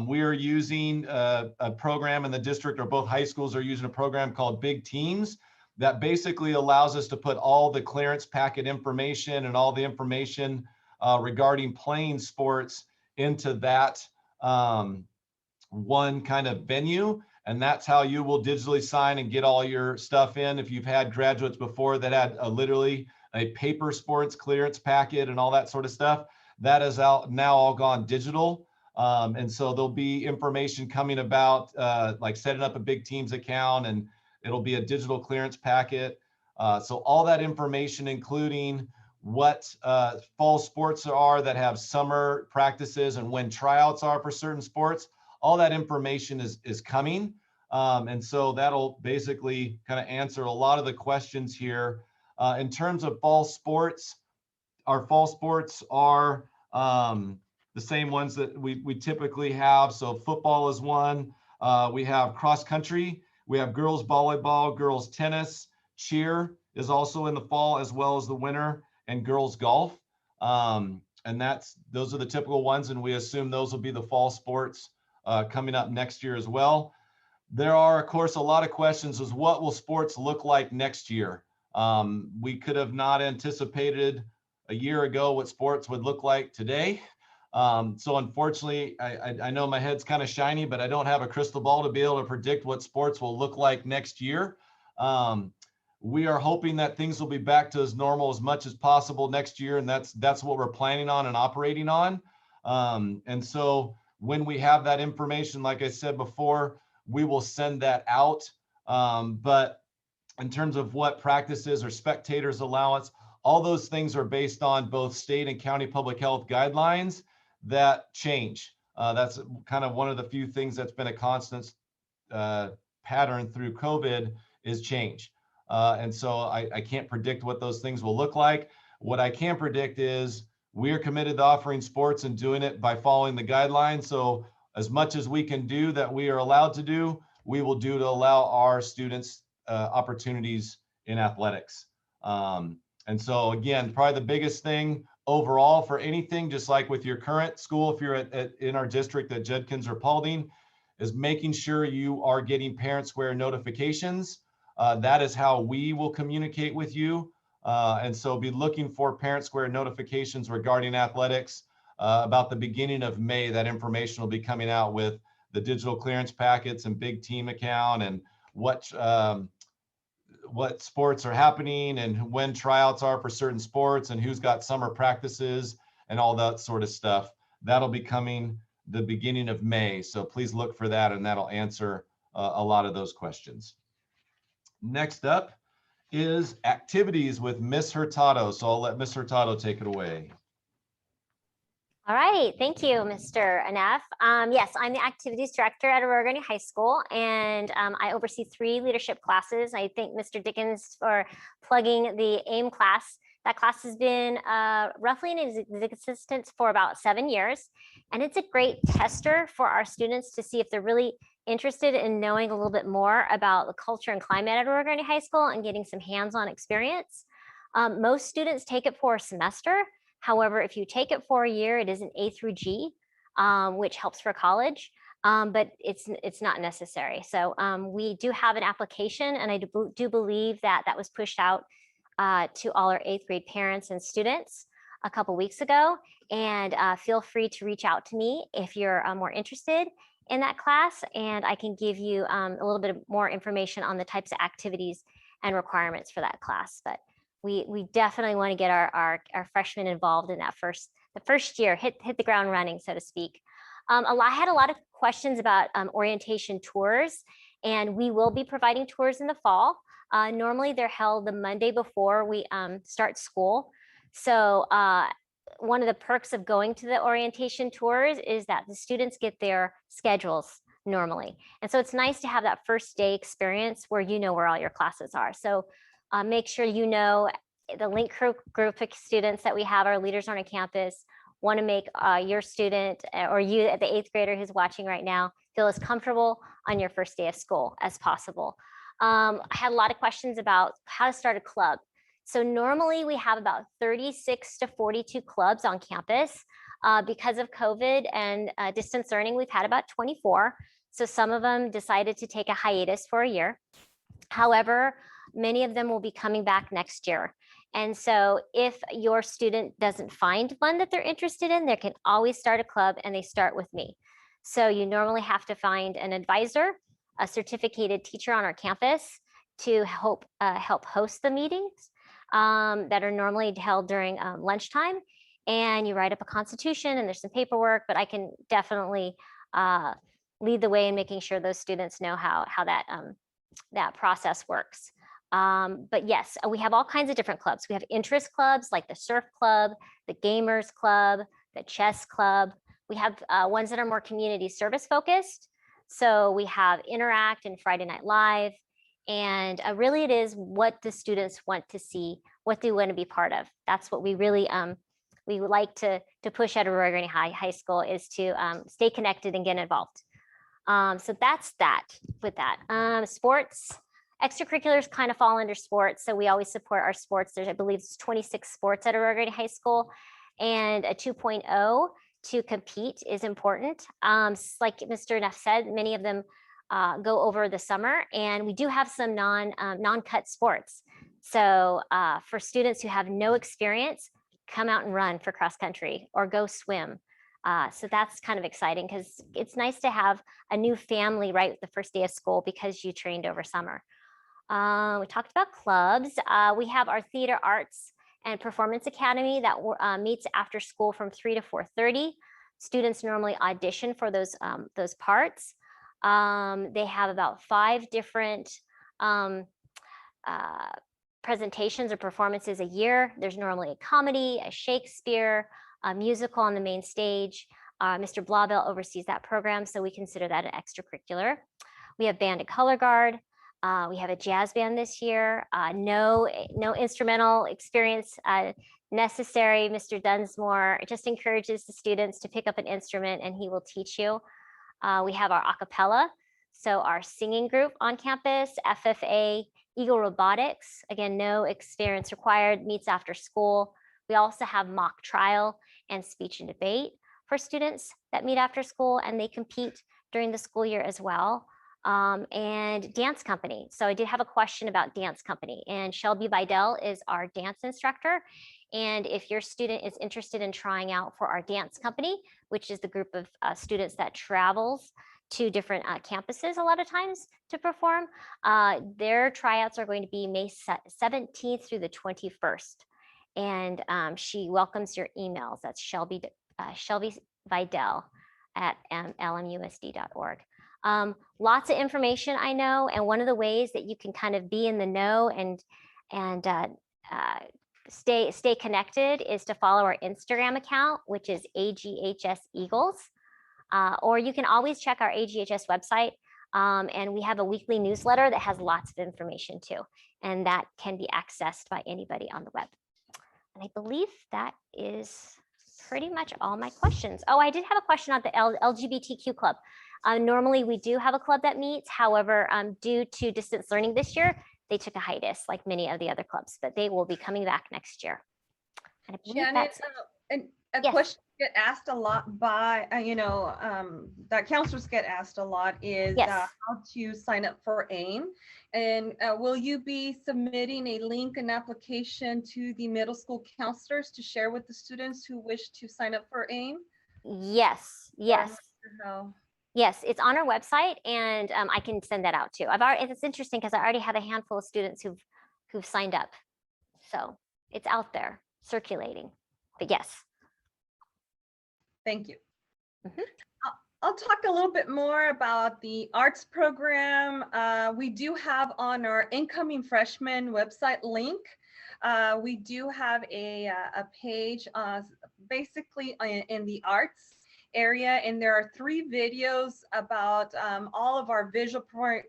Speaker 1: We are using a program in the district, or both high schools are using a program called Big Teams that basically allows us to put all the clearance packet information and all the information regarding playing sports into that one kind of venue. And that's how you will digitally sign and get all your stuff in. If you've had graduates before that had literally a paper sports clearance packet and all that sort of stuff, that is out now all gone digital. And so there'll be information coming about like setting up a Big Teams account, and it'll be a digital clearance packet. So all that information, including what fall sports there are that have summer practices and when tryouts are for certain sports, all that information is coming. And so that'll basically kind of answer a lot of the questions here. In terms of fall sports, our fall sports are the same ones that we typically have. So football is one. We have cross country. We have girls volleyball, girls tennis. Cheer is also in the fall as well as the winter, and girls golf. And those are the typical ones. And we assume those will be the fall sports coming up next year as well. There are, of course, a lot of questions as what will sports look like next year? We could have not anticipated a year ago what sports would look like today. So unfortunately, I know my head's kind of shiny, but I don't have a crystal ball to be able to predict what sports will look like next year. We are hoping that things will be back to as normal as much as possible next year. And that's what we're planning on and operating on. And so when we have that information, like I said before, we will send that out. But in terms of what practices or spectators allowance, all those things are based on both state and county public health guidelines that change. That's kind of one of the few things that's been a constant pattern through COVID is change. And so I can't predict what those things will look like. What I can predict is we are committed to offering sports and doing it by following the guidelines. So as much as we can do that we are allowed to do, we will do to allow our students opportunities in athletics. And so again, probably the biggest thing overall for anything, just like with your current school, if you're in our district at Judkins or Paulding, is making sure you are getting Parent Square notifications. That is how we will communicate with you. And so be looking for Parent Square notifications regarding athletics. About the beginning of May, that information will be coming out with the digital clearance packets and Big Team account and what sports are happening and when tryouts are for certain sports and who's got summer practices and all that sort of stuff. That'll be coming the beginning of May. So please look for that, and that'll answer a lot of those questions. Next up is activities with Miss Hurtado. So I'll let Miss Hurtado take it away.
Speaker 8: All right, thank you, Mr. Anef. Yes, I'm the activities director at Aurora County High School, and I oversee 3 leadership classes. I thank Mr. Dickens for plugging the AIM class. That class has been roughly in existence for about 7 years, and it's a great tester for our students to see if they're really interested in knowing a little bit more about the culture and climate at Aurora County High School and getting some hands-on experience. Most students take it for a semester. However, if you take it for a year, it is an A through G, which helps for college, but it's not necessary. So we do have an application, and I do believe that that was pushed out to all our 8th grade parents and students a couple weeks ago. And feel free to reach out to me if you're more interested in that class, and I can give you a little bit more information on the types of activities and requirements for that class. But we definitely want to get our freshmen involved in that the first year, hit the ground running, so to speak. I had a lot of questions about orientation tours, and we will be providing tours in the fall. Normally they're held the Monday before we start school. So one of the perks of going to the orientation tours is that the students get their schedules normally. And so it's nice to have that first day experience where you know where all your classes are. So make sure you know the link group of students that we have, our leaders on our campus, want to make your student or you, the 8th grader who's watching right now, feel as comfortable on your first day of school as possible. I had a lot of questions about how to start a club. So normally we have about 36 to 42 clubs on campus. Because of COVID and distance learning, we've had about 24. So some of them decided to take a hiatus for a year. However, many of them will be coming back next year. And so if your student doesn't find one that they're interested in, they can always start a club, and they start with me. So you normally have to find an advisor, a certificated teacher on our campus to help host the meetings that are normally held during lunchtime. And you write up a constitution, and there's some paperwork, but I can definitely lead the way in making sure those students know how that process works. But yes, we have all kinds of different clubs. We have interest clubs like the surf club, the gamers club, the chess club. We have ones that are more community service focused. So we have Interact and Friday Night Live. And really it is what the students want to see, what they want to be part of. That's what we really, we would like to push at Aurora County High School, is to stay connected and get involved. So that's that with that. Sports, extracurriculars kind of fall under sports. So we always support our sports. There's, I believe, 26 sports at Aurora County High School, and a 2.0 to compete is important. Like Mr. Neff said, many of them go over the summer, and we do have some non-cut sports. So for students who have no experience, come out and run for cross country or go swim. So that's kind of exciting, because it's nice to have a new family right the first day of school because you trained over summer. We talked about clubs. We have our Theater Arts and Performance Academy that meets after school from 3 to 4:30. Students normally audition for those parts. They have about 5 different presentations or performances a year. There's normally a comedy, a Shakespeare, a musical on the main stage. Mr. Blobel oversees that program, so we consider that an extracurricular. We have band and color guard. We have a jazz band this year. No instrumental experience necessary. Mr. Dunsmore just encourages the students to pick up an instrument, and he will teach you. We have our a cappella, so our singing group on campus, FFA, Eagle Robotics. Again, no experience required, meets after school. We also have mock trial and speech and debate for students that meet after school, and they compete during the school year as well. And dance company. So I did have a question about dance company, and Shelby Vidal is our dance instructor. And if your student is interested in trying out for our dance company, which is the group of students that travels to different campuses a lot of times to perform, their tryouts are going to be May 17th through the 21st. And she welcomes your emails. That's Shelby Vidal at lmusd.org. Lots of information, I know, and one of the ways that you can kind of be in the know and And stay connected is to follow our Instagram account, which is AGHS Eagles. Or you can always check our AGHS website. And we have a weekly newsletter that has lots of information too. And that can be accessed by anybody on the web. And I believe that is pretty much all my questions. Oh, I did have a question on the LGBTQ club. Normally we do have a club that meets. However, due to distance learning this year, they took a hiatus like many of the other clubs, but they will be coming back next year. And I believe
Speaker 3: Janet,
Speaker 8: that's
Speaker 3: and a
Speaker 8: Yes.
Speaker 3: question get asked a lot by, that counselors get asked a lot is
Speaker 8: Yes.
Speaker 3: how to sign up for AIM. And will you be submitting a link and application to the middle school counselors to share with the students who wish to sign up for AIM?
Speaker 8: Yes,
Speaker 3: Or I'm
Speaker 8: yes.
Speaker 3: not sure how.
Speaker 8: Yes, it's on our website, and I can send that out too. It's interesting because I already have a handful of students who've signed up, so it's out there circulating. But yes.
Speaker 3: Thank you.
Speaker 8: Mhm.
Speaker 3: I'll talk a little bit more about the arts program. We do have on our incoming freshman website link. We do have a page basically in the arts area, and there are 3 videos about all of our visual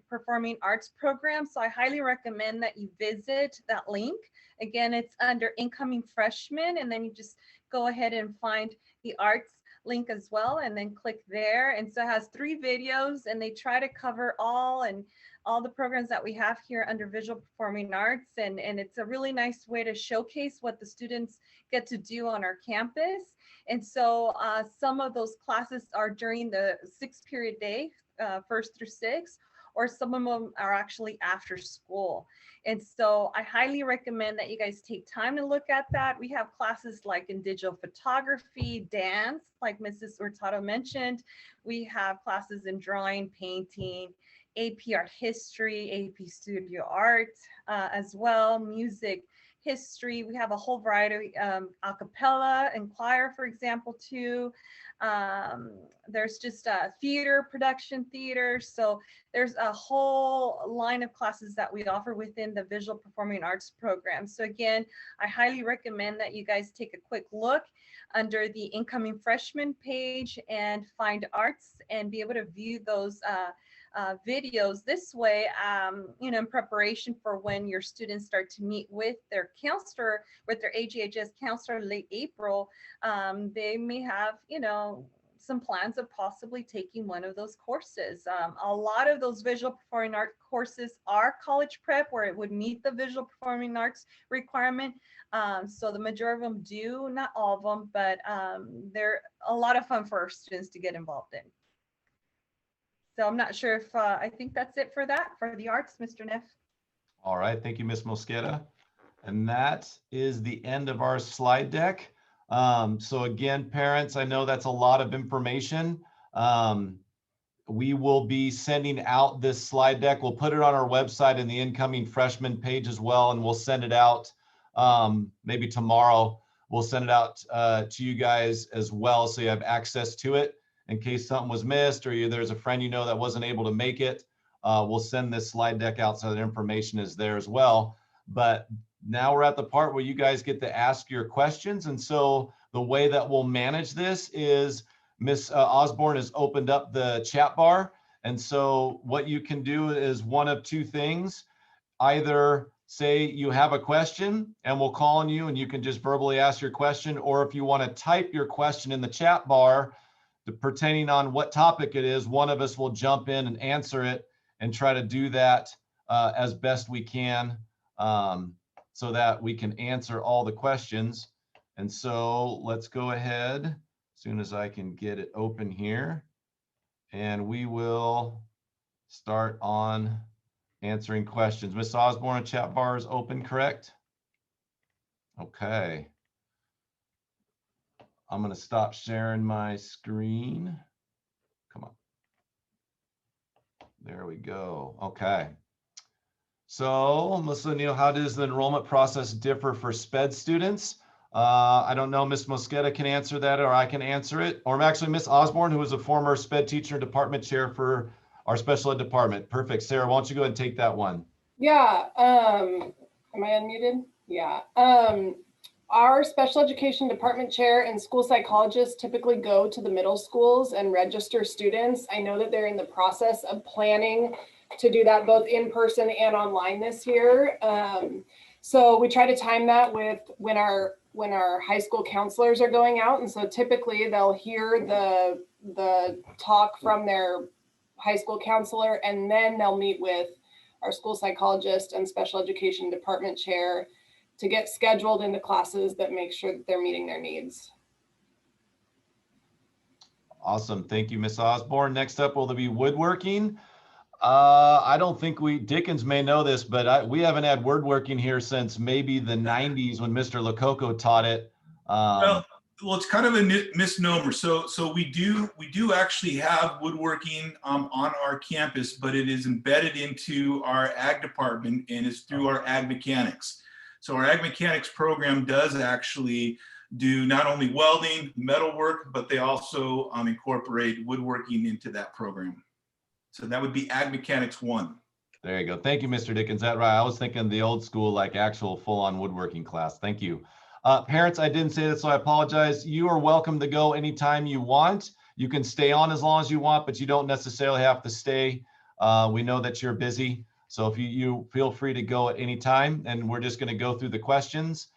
Speaker 3: performing arts programs. So I highly recommend that you visit that link. Again, it's under incoming freshmen, and then you just go ahead and find the arts link as well, and then click there. And so it has 3 videos, and they try to cover all the programs that we have here under visual performing arts, and it's a really nice way to showcase what the students get to do on our campus. And so some of those classes are during the 6-period day, 1st through 6th, or some of them are actually after school. And so I highly recommend that you guys take time to look at that. We have classes like in digital photography, dance, like Mrs. Hurtado mentioned. We have classes in drawing, painting, AP Art History, AP Studio Art as well, music, history. We have a whole variety, a cappella and choir, for example, too. There's just theater, production theater. So there's a whole line of classes that we offer within the visual performing arts program. So again, I highly recommend that you guys take a quick look under the incoming freshman page and find arts and be able to view those videos this way, in preparation for when your students start to meet with their counselor, with their AGHS counselor late April. They may have, some plans of possibly taking one of those courses. A lot of those visual performing art courses are college prep where it would meet the visual performing arts requirement. So the majority of them do, not all of them, but they're a lot of fun for our students to get involved in. So I'm not sure if, I think that's it for that, for the arts, Mr. Neff.
Speaker 1: All right, thank you, Ms. Mosqueda. And that is the end of our slide deck. So again, parents, I know that's a lot of information. We will be sending out this slide deck. We'll put it on our website in the incoming freshman page as well, and we'll send it out maybe tomorrow. We'll send it out to you guys as well, so you have access to it in case something was missed or there's a friend that wasn't able to make it. We'll send this slide deck out so that information is there as well. But now we're at the part where you guys get to ask your questions. And so the way that we'll manage this is Ms. Osborne has opened up the chat bar. And so what you can do is one of 2 things. Either say you have a question and we'll call on you and you can just verbally ask your question, or if you want to type your question in the chat bar, pertaining on what topic it is, one of us will jump in and answer it and try to do that as best we can, so that we can answer all the questions. And so let's go ahead as soon as I can get it open here, and we will start on answering questions. Ms. Osborne, chat bar is open, correct? Okay. I'm going to stop sharing my screen. Come on. There we go. Okay. So, Melissa Neal, how does the enrollment process differ for SPED students? I don't know, Ms. Mosqueda can answer that, or I can answer it. Or actually, Ms. Osborne, who is a former SPED teacher and department chair for our special ed department. Perfect. Sarah, why don't you go ahead and take that one?
Speaker 2: Yeah, Am I unmuted? Yeah. Our special education department chair and school psychologists typically go to the middle schools and register students. I know that they're in the process of planning to do that both in person and online this year. So we try to time that with when our high school counselors are going out. And so typically they'll hear the talk from their high school counselor, and then they'll meet with our school psychologist and special education department chair to get scheduled into classes that make sure that they're meeting their needs.
Speaker 1: Awesome. Thank you, Ms. Osborne. Next up will be woodworking. I don't think Dickens may know this, but we haven't had woodworking here since maybe the 90s when Mr. Lococo taught it.
Speaker 6: Well, it's kind of a misnomer. So we do actually have woodworking on our campus, but it is embedded into our ag department and is through our ag mechanics. So our ag mechanics program does actually do not only welding, metalwork, but they also incorporate woodworking into that program. So that would be Ag Mechanics 1.
Speaker 1: There you go. Thank you, Mr. Dickens. That right. I was thinking the old school, like actual full-on woodworking class. Thank you. Parents, I didn't say that, so I apologize. You are welcome to go anytime you want. You can stay on as long as you want, but you don't necessarily have to stay. We know that you're busy. So if you feel free to go at any time, and we're just going to go through the questions.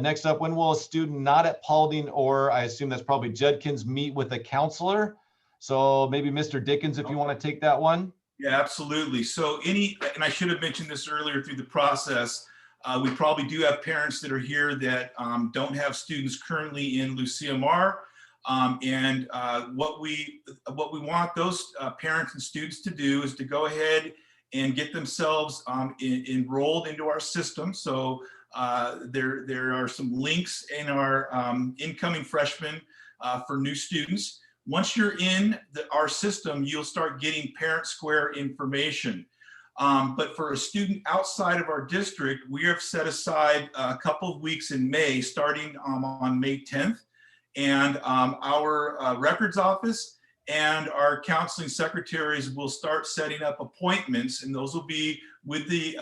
Speaker 1: Next up, when will a student not at Paulding, or I assume that's probably Judkins, meet with a counselor? So maybe Mr. Dickens, if you want to take that one.
Speaker 6: Yeah, absolutely. So and I should have mentioned this earlier through the process, we probably do have parents that are here that don't have students currently in LuciaMar. What we want those parents and students to do is to go ahead and get themselves enrolled into our system. So there are some links in our incoming freshmen for new students. Once you're in our system, you'll start getting Parent Square information. But for a student outside of our district, we have set aside a couple of weeks in May, starting on May 10th. And our records office and our counseling secretaries will start setting up appointments, and those will be with the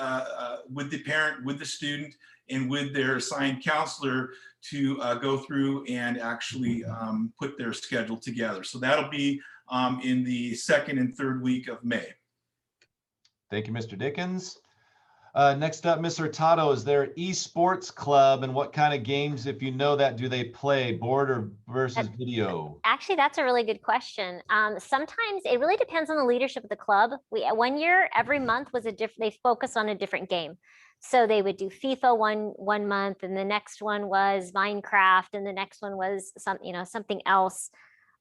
Speaker 6: parent, with the student, and with their assigned counselor to go through and actually put their schedule together. So that'll be in the second and third week of May.
Speaker 1: Thank you, Mr. Dickens. Next up, Ms. Hurtado, is there esports club, and what kind of games, if you know that, do they play, board or versus video?
Speaker 8: Actually, that's a really good question. Sometimes it really depends on the leadership of the club. One year, every month was they focused on a different game. So they would do FIFA one month, and the next one was Minecraft, and the next one was something else.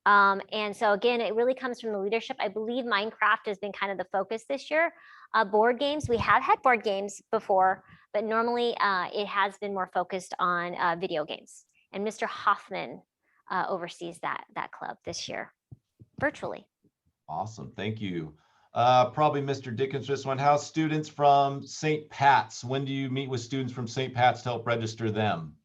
Speaker 8: And so again, it really comes from the leadership. I believe Minecraft has been kind of the focus this year. Board games, we have had board games before, but normally it has been more focused on video games. And Mr. Hoffman oversees that club this year, virtually.
Speaker 1: Awesome, thank you. Probably Mr. Dickens, this one. How's students from St. Pat's? When do you meet with students from St. Pat's to help register them?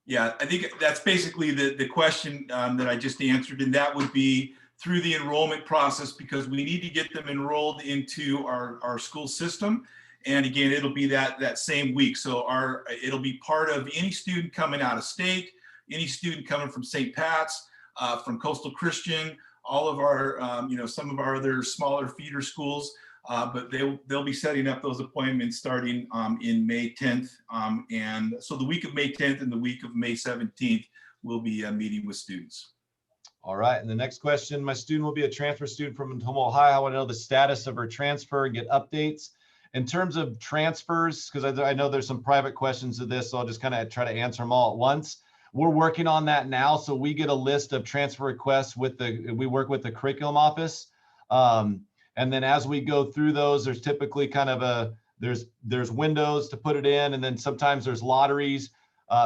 Speaker 6: Yeah, I think that's basically the question that I just answered, and that would be through the enrollment process, because we need to get them enrolled into our school system. And again, it'll be that same week. So it'll be part of any student coming out of state, any student coming from St. Pat's, from Coastal Christian, all of our, some of our other smaller feeder schools. But they'll be setting up those appointments starting in May 10th. And so the week of May 10th and the week of May 17th, we'll be meeting with students.
Speaker 1: All right, and the next question, my student will be a transfer student from Tacoma, Ohio. I want to know the status of her transfer and get updates. In terms of transfers, because I know there's some private questions to this, so I'll just kind of try to answer them all at once. We're working on that now, so we get a list of transfer requests we work with the curriculum office. And then as we go through those, there's typically kind of there's windows to put it in, and then sometimes there's lotteries.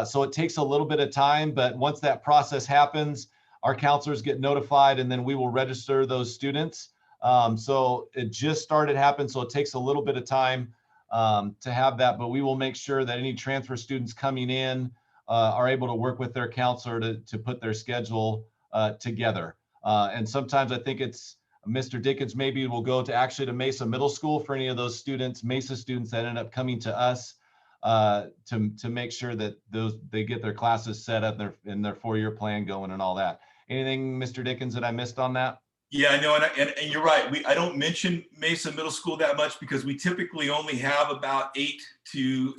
Speaker 1: So it takes a little bit of time, but once that process happens, our counselors get notified, and then we will register those students. So it just started happening, so it takes a little bit of time to have that, but we will make sure that any transfer students coming in are able to work with their counselor to put their schedule together. And sometimes I think it's Mr. Dickens maybe will go to Mesa Middle School for any of those students, Mesa students that end up coming to us. to make sure that they get their classes set up in their 4-year plan going and all that. Anything, Mr. Dickens, that I missed on that?
Speaker 6: Yeah, I know, and you're right. I don't mention Mesa Middle School that much because we typically only have about 8 to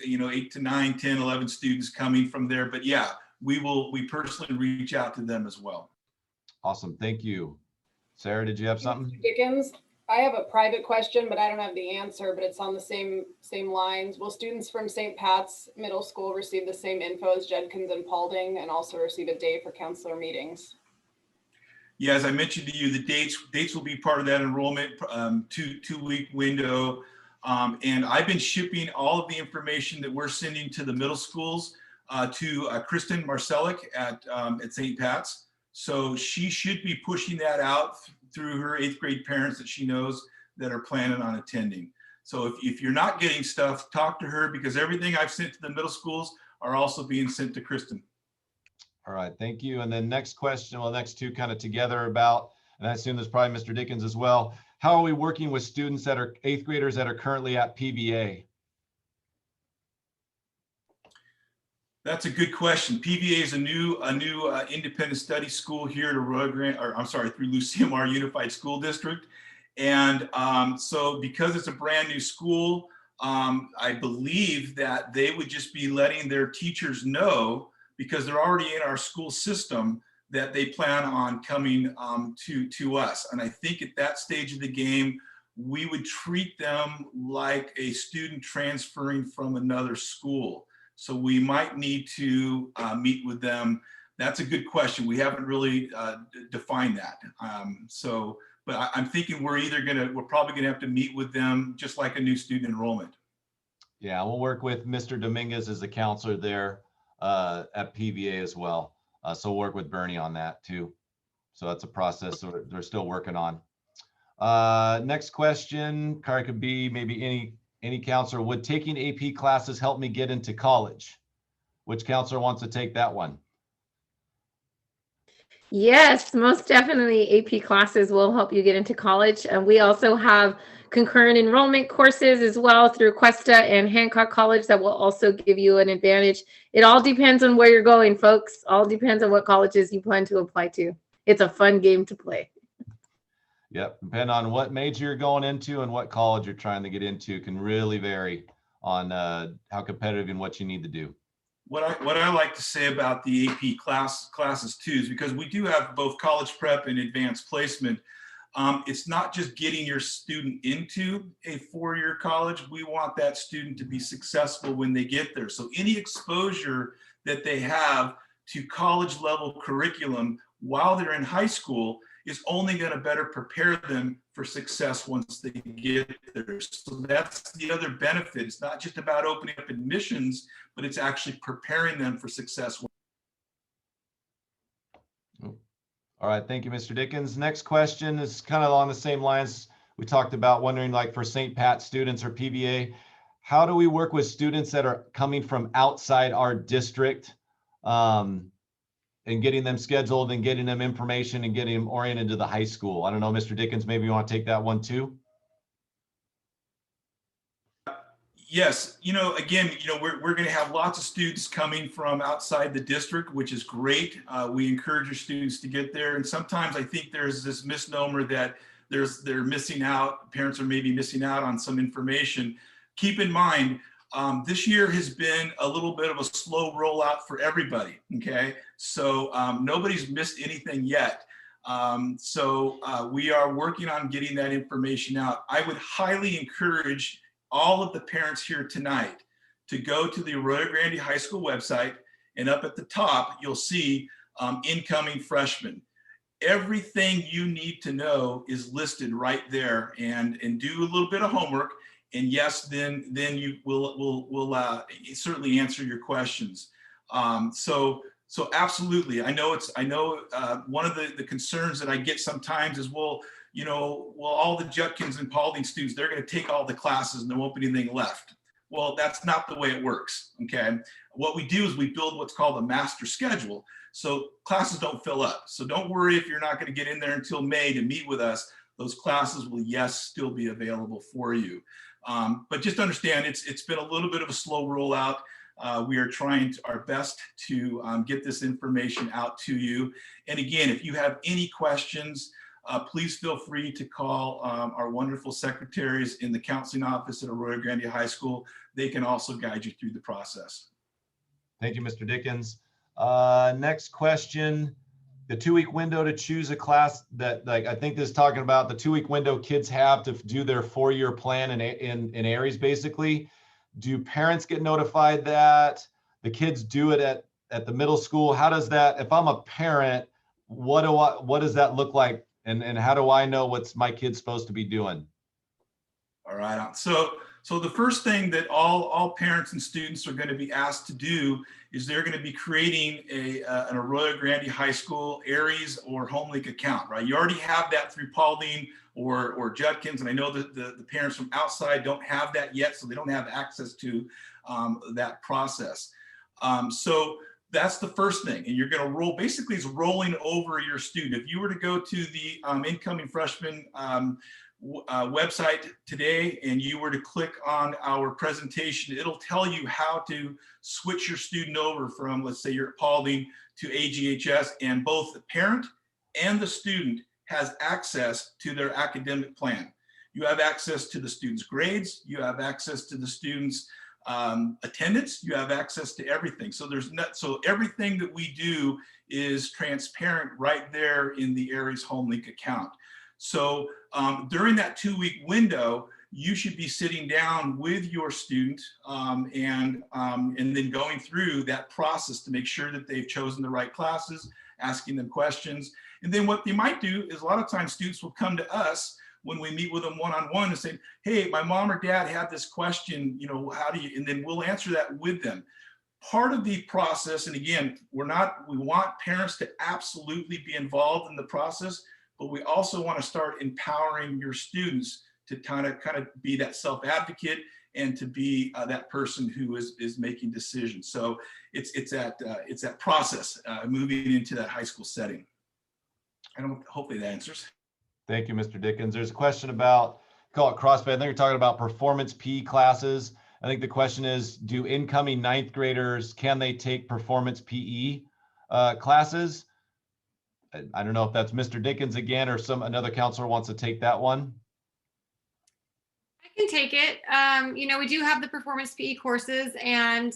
Speaker 6: 9, 10, 11 students coming from there. But yeah, we personally reach out to them as well.
Speaker 1: Awesome, thank you. Sarah, did you have something?
Speaker 2: Mr. Dickens, I have a private question, but I don't have the answer, but it's on the same lines. Will students from St. Pat's Middle School receive the same info as Judkins and Paulding and also receive a day for counselor meetings?
Speaker 6: Yeah, as I mentioned to you, the dates will be part of that enrollment, two-week window. And I've been shipping all of the information that we're sending to the middle schools to Kristen Marcelic at St. Pat's. So she should be pushing that out through her 8th grade parents that she knows that are planning on attending. So if you're not getting stuff, talk to her, because everything I've sent to the middle schools are also being sent to Kristen.
Speaker 1: All right, thank you. And then next question, well, next two kind of together about, and I assume there's probably Mr. Dickens as well. How are we working with students that are 8th graders that are currently at PVA?
Speaker 6: That's a good question. PVA is a new independent study school here at Arroyo Grande, or I'm sorry, through Lucien-Mar Unified School District. And so because it's a brand new school, I believe that they would just be letting their teachers know, because they're already in our school system, that they plan on coming to us. And I think at that stage of the game, we would treat them like a student transferring from another school. So we might need to meet with them. That's a good question. We haven't really defined that. But I'm thinking we're probably gonna have to meet with them just like a new student enrollment.
Speaker 1: Yeah, we'll work with Mr. Dominguez as the counselor there at PVA as well. So we'll work with Bernie on that too. So that's a process they're still working on. Next question, could be maybe any counselor. Would taking AP classes help me get into college? Which counselor wants to take that one?
Speaker 4: Yes, most definitely AP classes will help you get into college. And we also have concurrent enrollment courses as well through Cuesta and Hancock College that will also give you an advantage. It all depends on where you're going, folks. All depends on what colleges you plan to apply to. It's a fun game to play.
Speaker 1: Yep, depending on what major you're going into and what college you're trying to get into can really vary on how competitive and what you need to do.
Speaker 6: What I like to say about the AP classes too is because we do have both college prep and advanced placement. It's not just getting your student into a 4-year college. We want that student to be successful when they get there. So any exposure that they have to college level curriculum while they're in high school is only going to better prepare them for success once they get there. So that's the other benefit. It's not just about opening up admissions, but it's actually preparing them for success.
Speaker 1: All right, thank you, Mr. Dickens. Next question is kind of along the same lines we talked about, wondering like for St. Pat students or PVA, how do we work with students that are coming from outside our district and getting them scheduled and getting them information and getting them oriented to the high school? I don't know, Mr. Dickens, maybe you want to take that one too?
Speaker 6: Yes, again, we're going to have lots of students coming from outside the district, which is great. We encourage our students to get there. And sometimes I think there's this misnomer that they're missing out. Parents are maybe missing out on some information. Keep in mind, this year has been a little bit of a slow rollout for everybody. Okay, so nobody's missed anything yet. So we are working on getting that information out. I would highly encourage all of the parents here tonight to go to the Arroyo Grande High School website, and up at the top, you'll see incoming freshmen. Everything you need to know is listed right there, and do a little bit of homework. And yes, then you will certainly answer your questions. So absolutely, I know one of the concerns that I get sometimes is, well, all the Judkins and Paulding students, they're going to take all the classes and there won't be anything left. Well, that's not the way it works. Okay, what we do is we build what's called a master schedule, so classes don't fill up. So don't worry if you're not going to get in there until May to meet with us. those classes will, yes, still be available for you. But just understand it's been a little bit of a slow rollout. We are trying our best to get this information out to you. And again, if you have any questions, please feel free to call our wonderful secretaries in the counseling office at Arroyo Grande High School. They can also guide you through the process.
Speaker 1: Thank you, Mr. Dickens. Next question. The 2-week window to choose a class that, like, I think this is talking about the 2-week window kids have to do their 4-year plan in Aries, basically. Do parents get notified that the kids do it at the middle school? How does that, if I'm a parent, what does that look like? And how do I know what's my kid's supposed to be doing?
Speaker 6: All right. So the first thing that all parents and students are going to be asked to do is they're going to be creating an Arroyo Grande High School Aries or HomeLink account, right? You already have that through Paulding or Judkins, and I know that the parents from outside don't have that yet, so they don't have access to that process. So that's the first thing, and you're going to roll, basically it's rolling over your student. If you were to go to the incoming freshman website today and you were to click on our presentation, it'll tell you how to switch your student over from, let's say you're at Paulding to AGHS, and both the parent and the student has access to their academic plan. You have access to the student's grades, you have access to the student's attendance, you have access to everything. So so everything that we do is transparent right there in the Aries HomeLink account. So during that 2-week window, you should be sitting down with your student and then going through that process to make sure that they've chosen the right classes, asking them questions. And then what they might do is a lot of times students will come to us when we meet with them one-on-one and say, hey, my mom or dad had this question, you know, how do you, and then we'll answer that with them. Part of the process, and again, we want parents to absolutely be involved in the process, but we also want to start empowering your students to kind of be that self-advocate and to be that person who is making decisions. So it's that process moving into that high school setting. Hopefully that answers.
Speaker 1: Thank you, Mr. Dickens. There's a question about, call it CrossFit. I think you're talking about performance PE classes. I think the question is, do incoming 9th graders, can they take performance PE classes? I don't know if that's Mr. Dickens again or another counselor wants to take that one.
Speaker 7: I can take it. You know, we do have the performance PE courses, and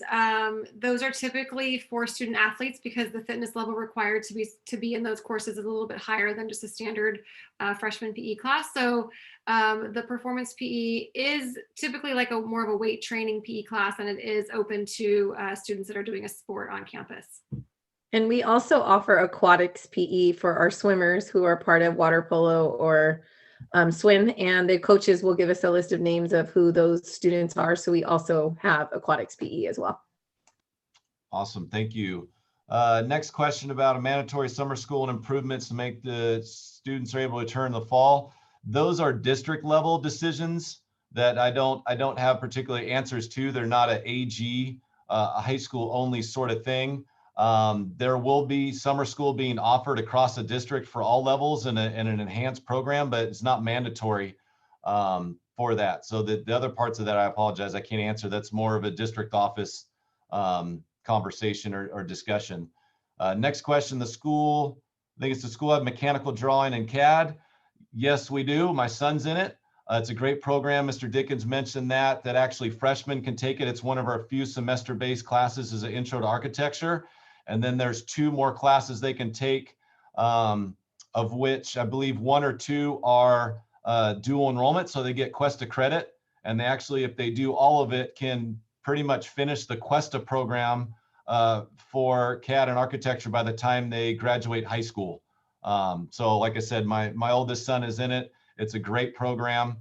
Speaker 7: those are typically for student athletes because the fitness level required to be in those courses is a little bit higher than just a standard freshman PE class. So the performance PE is typically like more of a weight training PE class, and it is open to students that are doing a sport on campus.
Speaker 4: And we also offer aquatics PE for our swimmers who are part of water polo or swim, and the coaches will give us a list of names of who those students are. So we also have aquatics PE as well.
Speaker 1: Awesome, thank you. Next question about a mandatory summer school and improvements to make the students are able to return in the fall. Those are district level decisions that I don't have particular answers to. They're not an AG, a high school only sort of thing. There will be summer school being offered across the district for all levels in an enhanced program, but it's not mandatory for that. So the other parts of that, I apologize, I can't answer. That's more of a district office conversation or discussion. Next question, I think it's the school have mechanical drawing and CAD. Yes, we do. My son's in it. It's a great program. Mr. Dickens mentioned that actually freshmen can take it. It's one of our few semester-based classes as an intro to architecture. And then there's 2 more classes they can take, of which I believe 1 or 2 are dual enrollment. So they get Questa credit. And they actually, if they do all of it, can pretty much finish the Questa program for CAD and architecture by the time they graduate high school. So like I said, my oldest son is in it. It's a great program.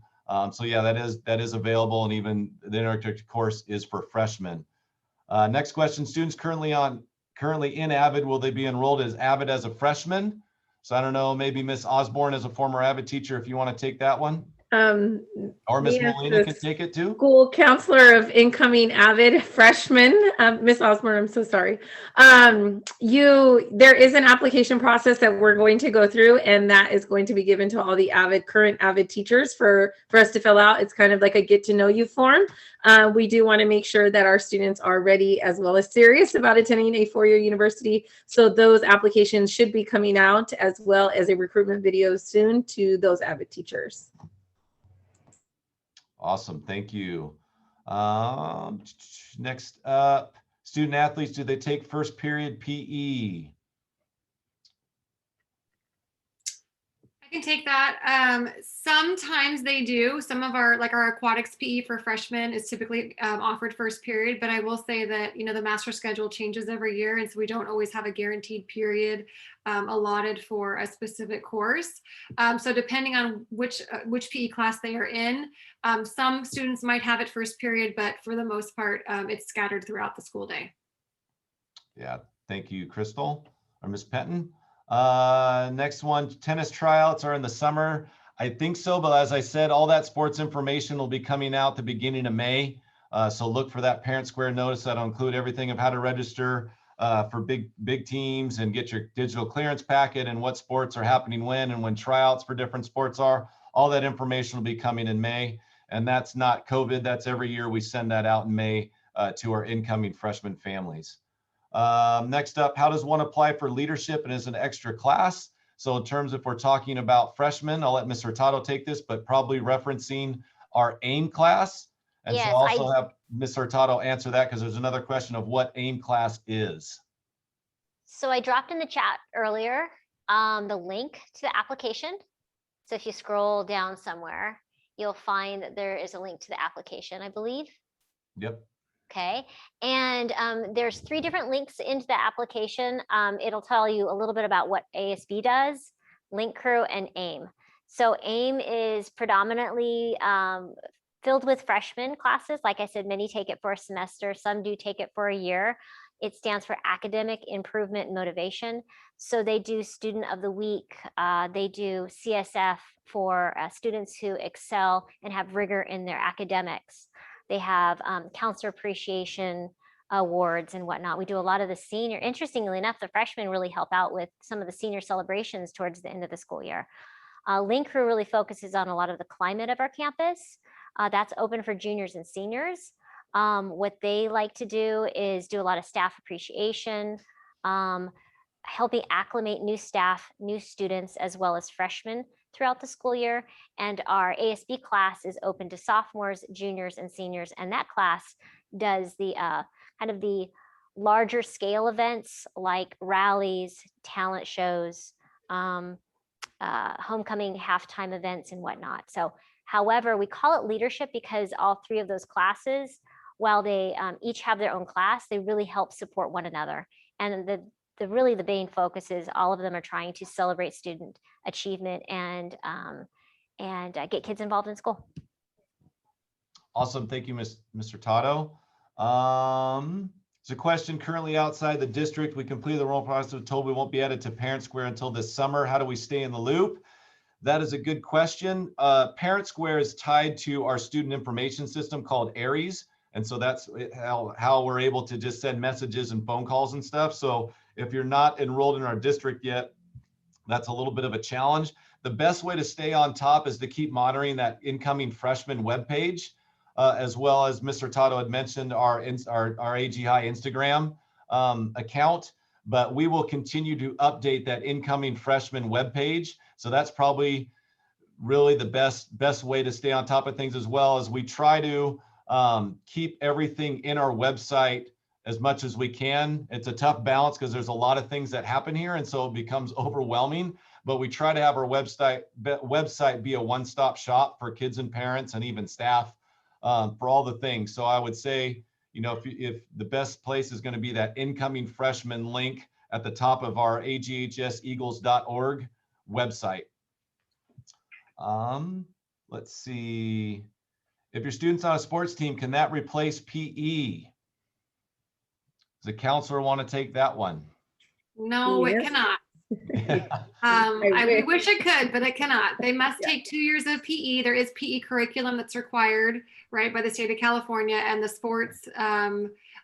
Speaker 1: So yeah, that is available. And even the architecture course is for freshmen. Next question, students currently in Avid, will they be enrolled as Avid as a freshman? So I don't know, maybe Miss Osborne as a former Avid teacher, if you want to take that one. Or Miss
Speaker 4: me as
Speaker 1: Molina
Speaker 4: the
Speaker 1: can take it too.
Speaker 4: School counselor of incoming avid freshmen, Miss Osborne, I'm so sorry. There is an application process that we're going to go through, and that is going to be given to all the current avid teachers for us to fill out. It's kind of like a get to know you form. We do want to make sure that our students are ready as well as serious about attending a four-year university. So those applications should be coming out, as well as a recruitment video soon to those avid teachers.
Speaker 1: Awesome, thank you. Next up, student athletes, do they take first period PE?
Speaker 7: I can take that. Sometimes they do. Some of our aquatics PE for freshmen is typically offered first period, but I will say that, the master schedule changes every year. And so we don't always have a guaranteed period allotted for a specific course. So depending on which PE class they are in, some students might have it first period, but for the most part, it's scattered throughout the school day.
Speaker 1: Yeah, thank you, Crystal or Miss Penton. Next one, tennis tryouts are in the summer. I think so, but as I said, all that sports information will be coming out the beginning of May. So look for that Parent Square notice that'll include everything of how to register for big teams and get your digital clearance packet and what sports are happening when and when tryouts for different sports are. All that information will be coming in May. And that's not COVID, that's every year we send that out in May to our incoming freshman families. Next up, how does one apply for leadership and as an extra class? So in terms if we're talking about freshmen, I'll let Ms. Hurtado take this, but probably referencing our AIM class. And
Speaker 8: Yes,
Speaker 1: so also have Ms. Hurtado answer that because there's another question of what AIM class is.
Speaker 8: So I dropped in the chat earlier the link to the application. So if you scroll down somewhere, you'll find that there is a link to the application, I believe.
Speaker 1: Yep.
Speaker 8: Okay, and there's 3 different links into the application. It'll tell you a little bit about what ASB does, Link Crew, and AIM. So AIM is predominantly filled with freshman classes. Like I said, many take it for a semester, some do take it for a year. It stands for Academic Improvement and Motivation. So they do Student of the Week, they do CSF for students who excel and have rigor in their academics. They have counselor appreciation awards and whatnot. We do a lot of the senior, interestingly enough, the freshmen really help out with some of the senior celebrations towards the end of the school year. Link Crew really focuses on a lot of the climate of our campus. That's open for juniors and seniors. What they like to do is do a lot of staff appreciation, helping acclimate new staff, new students, as well as freshmen throughout the school year. And our ASB class is open to sophomores, juniors, and seniors. And that class does the kind of the larger scale events like rallies, talent shows, homecoming halftime events and whatnot. So however, we call it leadership because all 3 of those classes, while they each have their own class, they really help support one another. And really the main focus is all of them are trying to celebrate student achievement and get kids involved in school.
Speaker 1: Awesome, thank you, Mr. Tato. There's a question currently outside the district. We completed the enrollment process, we're told we won't be added to Parent Square until this summer. How do we stay in the loop? That is a good question. Parent Square is tied to our student information system called ARIES. And so that's how we're able to just send messages and phone calls and stuff. So if you're not enrolled in our district yet, that's a little bit of a challenge. The best way to stay on top is to keep monitoring that incoming freshman webpage, as well as Mr. Tato had mentioned our AG High Instagram account. But we will continue to update that incoming freshman webpage. So that's probably really the best way to stay on top of things, as well as we try to keep everything in our website as much as we can. It's a tough balance because there's a lot of things that happen here, and so it becomes overwhelming. But we try to have our website be a one-stop shop for kids and parents and even staff for all the things. So I would say, if the best place is going to be that incoming freshman link at the top of our aghseagles.org website. Let's see. If your student's on a sports team, can that replace PE? Does the counselor want to take that one?
Speaker 7: No,
Speaker 4: Yes.
Speaker 7: it cannot. I wish it could, but it cannot. They must take 2 years of PE. There is PE curriculum that's required, right, by the state of California, and the sports,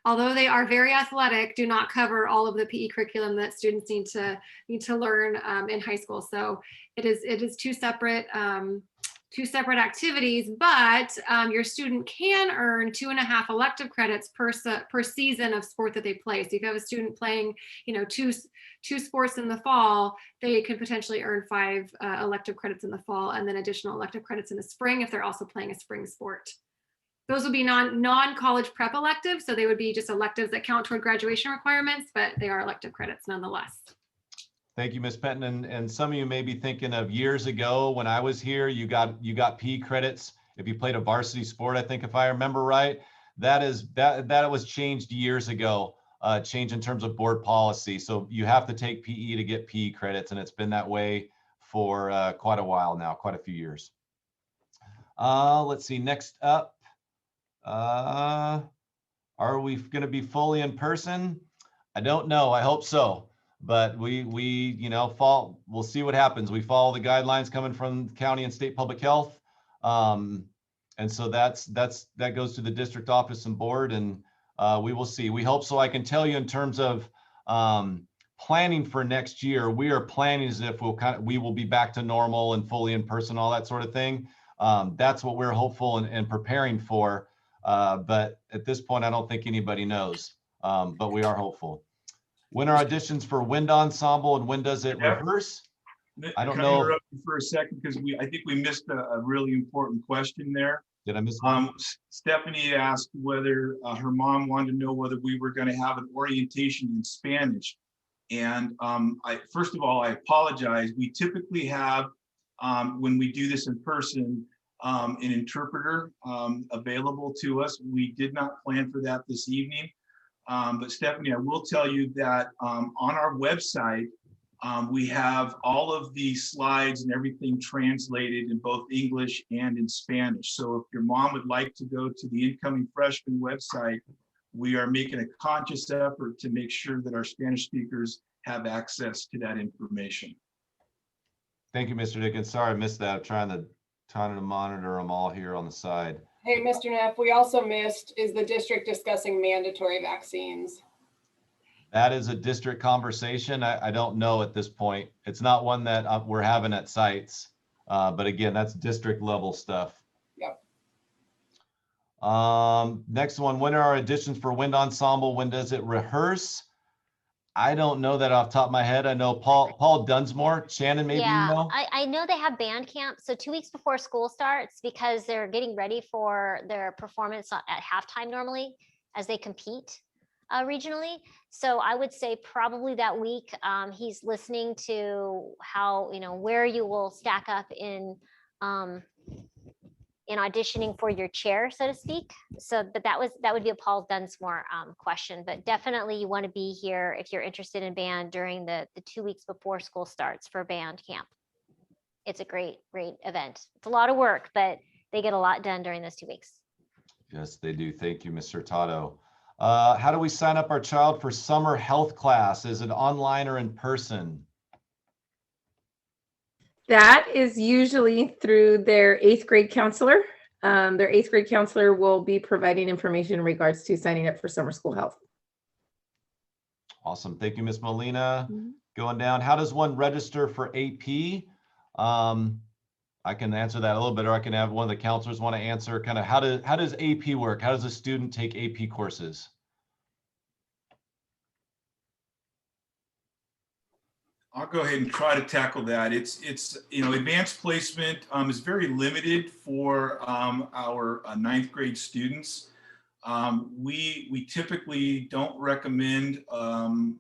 Speaker 7: although they are very athletic, do not cover all of the PE curriculum that students need to learn in high school. So it is two separate activities, but your student can earn 2.5 elective credits per season of sport that they play. So if you have a student playing, two sports in the fall, they could potentially earn 5 elective credits in the fall, and then additional elective credits in the spring if they're also playing a spring sport. Those would be non-college prep electives, so they would be just electives that count toward graduation requirements, but they are elective credits nonetheless.
Speaker 1: Thank you, Ms. Penton. And some of you may be thinking of years ago when I was here, you got PE credits if you played a varsity sport. I think if I remember right, that was changed years ago, changed in terms of board policy. So you have to take PE to get PE credits, and it's been that way for quite a while now, quite a few years. Let's see, next up, are we going to be fully in person? I don't know. I hope so. But we'll see what happens. We follow the guidelines coming from county and state public health. And so that goes to the district office and board, and we will see. We hope so. I can tell you in terms of planning for next year, we are planning as if we will be back to normal and fully in person, all that sort of thing. That's what we're hopeful and preparing for. But at this point, I don't think anybody knows, but we are hopeful. When are auditions for wind ensemble and when does it rehearse? I don't know.
Speaker 6: Can I interrupt you for a second, because I think we missed a really important question there.
Speaker 1: Did I miss one?
Speaker 6: Stephanie asked whether her mom wanted to know whether we were going to have an orientation in Spanish. And first of all, I apologize. We typically have, when we do this in person, an interpreter available to us. We did not plan for that this evening. But Stephanie, I will tell you that on our website, we have all of the slides and everything translated in both English and in Spanish. So if your mom would like to go to the incoming freshman website, we are making a conscious effort to make sure that our Spanish speakers have access to that information.
Speaker 1: Thank you, Mr. Dickens. Sorry, I missed that. I'm trying to monitor them all here on the side.
Speaker 2: Hey, Mr. Neff, we also missed, is the district discussing mandatory vaccines?
Speaker 1: That is a district conversation. I don't know at this point. It's not one that we're having at sites. But again, that's district level stuff.
Speaker 2: Yep.
Speaker 1: Next one, when are our auditions for wind ensemble? When does it rehearse? I don't know that off the top of my head. I know Paul Dunsmore. Shannon, maybe you know?
Speaker 8: I know they have band camp. So 2 weeks before school starts, because they're getting ready for their performance at halftime normally as they compete regionally. So I would say probably that week he's listening to how, where you will stack up in auditioning for your chair, so to speak. So, but that would be a Paul Dunsmore question. But definitely you want to be here if you're interested in band during the 2 weeks before school starts for band camp. It's a great event. It's a lot of work, but they get a lot done during those 2 weeks.
Speaker 1: Yes, they do. Thank you, Mr. Tato. How do we sign up our child for summer health class? Is it online or in person?
Speaker 4: That is usually through their 8th grade counselor. Their 8th grade counselor will be providing information in regards to signing up for summer school health.
Speaker 1: Awesome. Thank you, Ms. Molina. Going down, how does one register for AP? I can answer that a little bit, or I can have one of the counselors want to answer kind of how does AP work? How does a student take AP courses?
Speaker 6: I'll go ahead and try to tackle that. It's advanced placement is very limited for our 9th grade students. We typically don't recommend for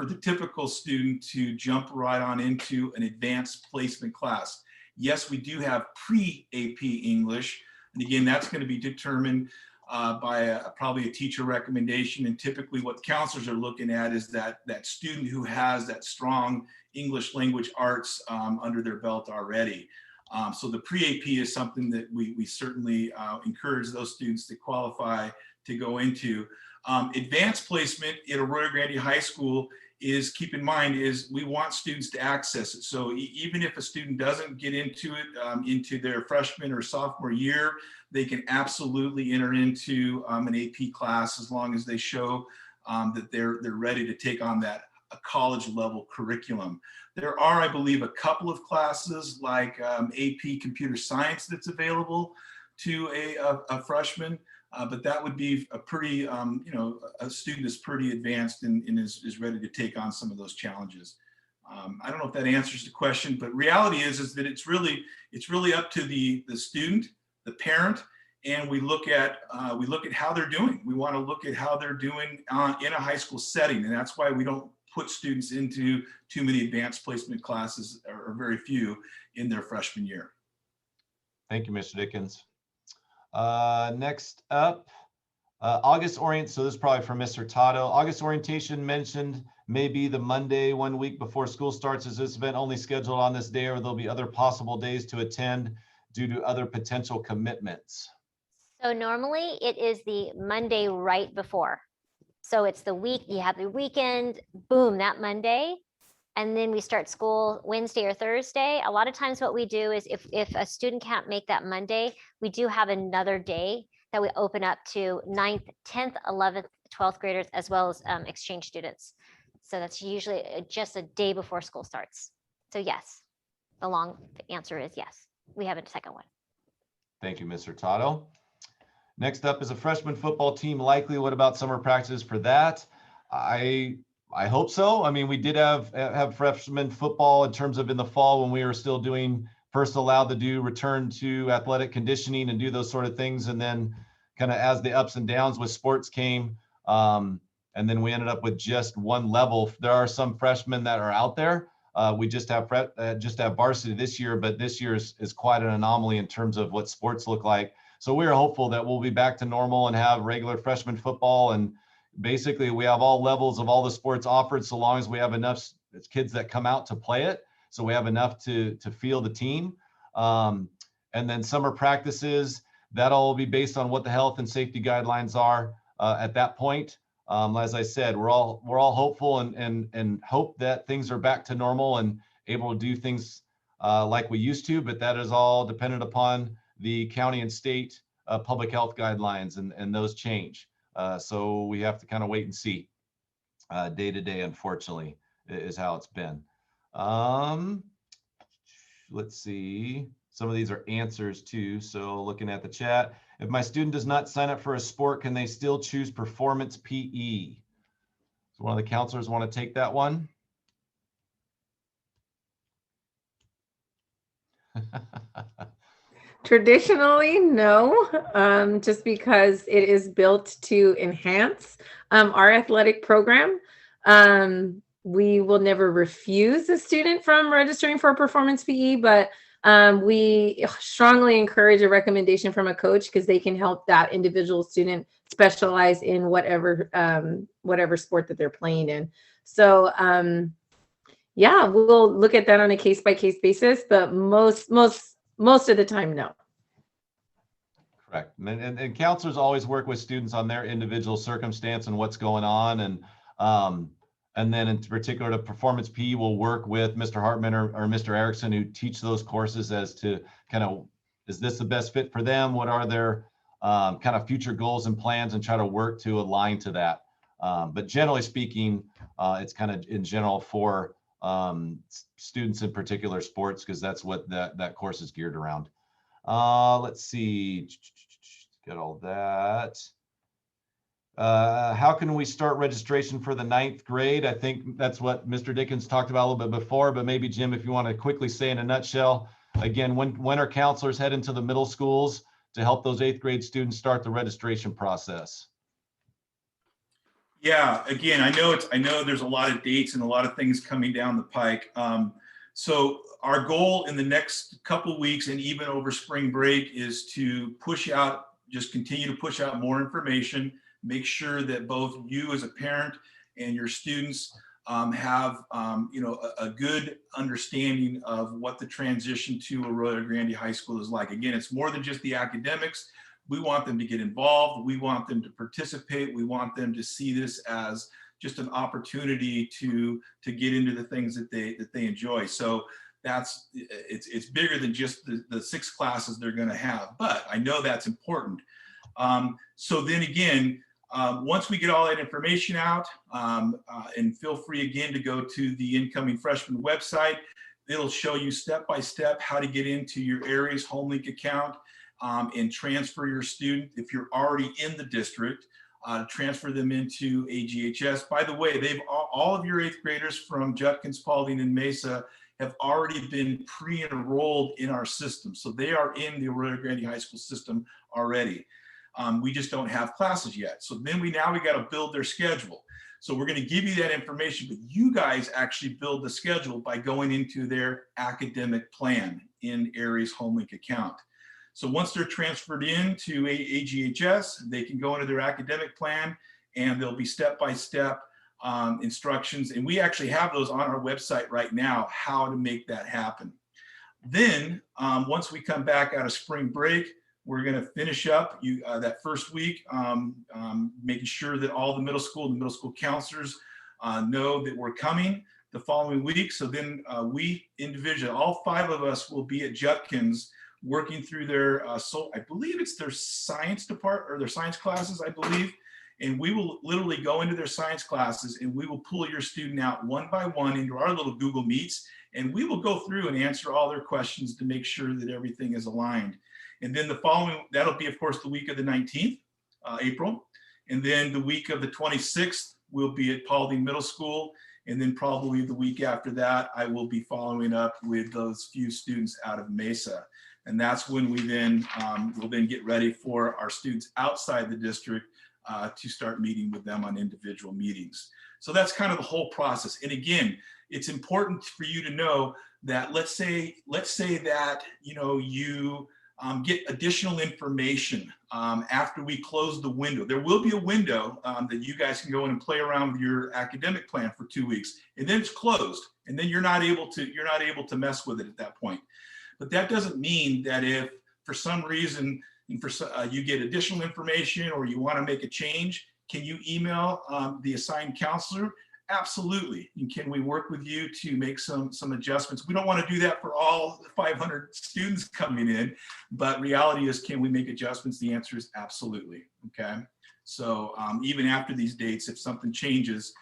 Speaker 6: the typical student to jump right on into an advanced placement class. Yes, we do have pre-AP English, and again, that's going to be determined by probably a teacher recommendation. And typically what counselors are looking at is that student who has that strong English language arts under their belt already. So the pre-AP is something that we certainly encourage those students to qualify to go into. Advanced placement at Arroyo Grande High School is keep in mind is we want students to access it. So even if a student doesn't get into it into their freshman or sophomore year, they can absolutely enter into an AP class as long as they show that they're ready to take on that college level curriculum. There are, I believe, a couple of classes like AP Computer Science that's available to a freshman. But that would be a pretty, you know, a student is pretty advanced and is ready to take on some of those challenges. I don't know if that answers the question, but reality is that it's really up to the student, the parent, and we look at how they're doing. We want to look at how they're doing in a high school setting, and that's why we don't put students into too many advanced placement classes or very few in their freshman year.
Speaker 1: Thank you, Mr. Dickens. Next up, August orient. So this is probably for Mr. Tato. August orientation mentioned maybe the Monday 1 week before school starts. Is this event only scheduled on this day, or there'll be other possible days to attend due to other potential commitments?
Speaker 8: So normally it is the Monday right before. So it's the week, you have the weekend, boom, that Monday. And then we start school Wednesday or Thursday. A lot of times what we do is if a student can't make that Monday, we do have another day that we open up to 9th, 10th, 11th, 12th graders, as well as exchange students. So that's usually just a day before school starts. So yes, the long answer is yes. We have a second one.
Speaker 1: Thank you, Mr. Tato. Next up is a freshman football team likely. What about summer practices for that? I hope so. I mean, we did have freshman football in terms of in the fall when we were still first allowed to do return to athletic conditioning and do those sort of things. And then kind of as the ups and downs with sports came, and then we ended up with just one level. There are some freshmen that are out there. We just have varsity this year, but this year is quite an anomaly in terms of what sports look like. So we're hopeful that we'll be back to normal and have regular freshman football. And basically we have all levels of all the sports offered, so long as we have enough kids that come out to play it. So we have enough to field the team. And then summer practices, that'll be based on what the health and safety guidelines are at that point. As I said, we're all hopeful and hope that things are back to normal and able to do things like we used to, but that is all dependent upon the county and state public health guidelines, and those change. So we have to kind of wait and see day to day, unfortunately, is how it's been. Let's see. Some of these are answers too. So looking at the chat, if my student does not sign up for a sport, can they still choose performance PE? So one of the counselors want to take that one.
Speaker 4: Traditionally, no, just because it is built to enhance our athletic program. We will never refuse a student from registering for performance PE, but we strongly encourage a recommendation from a coach because they can help that individual student specialize in whatever sport that they're playing in. So yeah, we'll look at that on a case-by-case basis, but most of the time, no.
Speaker 1: Correct. And counselors always work with students on their individual circumstance and what's going on. And then in particular, the performance PE will work with Mr. Hartman or Mr. Erickson, who teach those courses, as to kind of, is this the best fit for them? What are their kind of future goals and plans, and try to work to align to that. But generally speaking, it's kind of in general for students in particular sports, because that's what that course is geared around. Let's see, get all that. How can we start registration for the 9th grade? I think that's what Mr. Dickens talked about a little bit before, but maybe Jim, if you want to quickly say in a nutshell, again, when are counselors heading to the middle schools to help those 8th grade students start the registration process?
Speaker 6: Yeah, again, I know there's a lot of dates and a lot of things coming down the pike. So our goal in the next couple of weeks and even over spring break is to continue to push out more information, make sure that both you as a parent and your students have a good understanding of what the transition to Arroyo Grande High School is like. Again, it's more than just the academics. We want them to get involved. We want them to participate. We want them to see this as just an opportunity to get into the things that they enjoy. So it's bigger than just the 6 classes they're going to have, but I know that's important. So then again, once we get all that information out, and feel free again to go to the incoming freshman website. It'll show you step by step how to get into your Aries HomeLink account and transfer your student if you're already in the district. Transfer them into AGHS. By the way, all of your 8th graders from Judkins, Paulding, and Mesa have already been pre-enrolled in our system. So they are in the Arroyo Grande High School system already. We just don't have classes yet. So then we got to build their schedule. So we're going to give you that information, but you guys actually build the schedule by going into their academic plan in Aries HomeLink account. So once they're transferred into AGHS, they can go into their academic plan, and there'll be step-by-step instructions. And we actually have those on our website right now, how to make that happen. Then once we come back out of spring break, we're going to finish up that first week, making sure that all the middle school counselors know that we're coming the following week. So then we individually, all 5 of us will be at Judkins working through their, I believe it's their science department or their science classes, I believe. And we will literally go into their science classes, and we will pull your student out one by one into our little Google Meets. And we will go through and answer all their questions to make sure that everything is aligned. And then the following, that'll be, of course, the week of the 19th, April. And then the week of the 26th, we'll be at Paulding Middle School. And then probably the week after that, I will be following up with those few students out of Mesa. And that's when we then will then get ready for our students outside the district to start meeting with them on individual meetings. So that's kind of the whole process. And again, it's important for you to know that let's say that you get additional information after we close the window. There will be a window that you guys can go in and play around with your academic plan for 2 weeks, and then it's closed, and then you're not able to mess with it at that point. But that doesn't mean that if for some reason you get additional information or you want to make a change, can you email the assigned counselor? Absolutely. And can we work with you to make some adjustments? We don't want to do that for all 500 students coming in, but reality is, can we make adjustments? The answer is absolutely. Okay. So even after these dates, if something changes,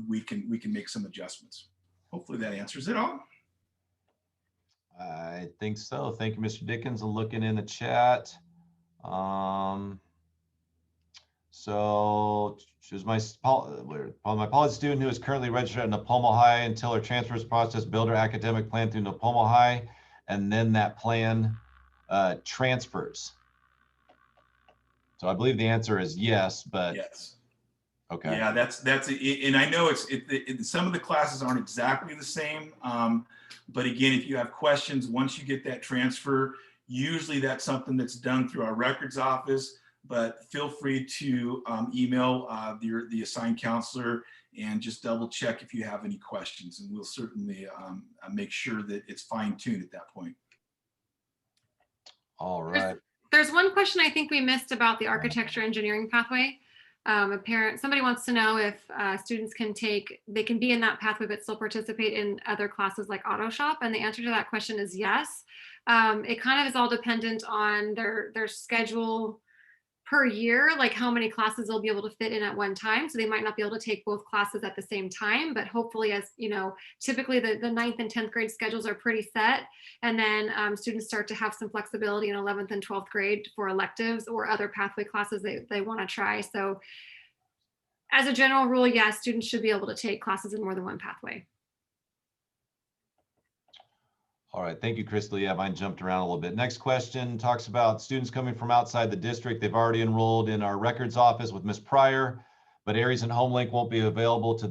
Speaker 6: we can make some adjustments. Hopefully that answers it all.
Speaker 1: I think so. Thank you, Mr. Dickens. I'm looking in the chat. So she's my college student who is currently registered at Napomo High until her transfer process, build her academic plan through Napomo High, and then that plan transfers. So I believe the answer is yes, but
Speaker 6: yes.
Speaker 1: Okay.
Speaker 6: Yeah, that's it. And I know some of the classes aren't exactly the same. But again, if you have questions, once you get that transfer, usually that's something that's done through our records office, but feel free to email the assigned counselor and just double check if you have any questions, and we'll certainly make sure that it's fine-tuned at that point.
Speaker 1: All right.
Speaker 7: There's one question I think we missed about the architecture engineering pathway. Somebody wants to know if students can be in that pathway but still participate in other classes like auto shop, and the answer to that question is yes. It kind of is all dependent on their schedule per year, like how many classes they'll be able to fit in at one time. So they might not be able to take both classes at the same time, but hopefully, as you know, typically the 9th and 10th grade schedules are pretty set. And then students start to have some flexibility in 11th and 12th grade for electives or other pathway classes they want to try. So as a general rule, yes, students should be able to take classes in more than one pathway.
Speaker 1: All right, thank you, Crystal. Yeah, mine jumped around a little bit. Next question talks about students coming from outside the district. They've already enrolled in our records office with Ms. Pryor, but Aries and HomeLink won't be available till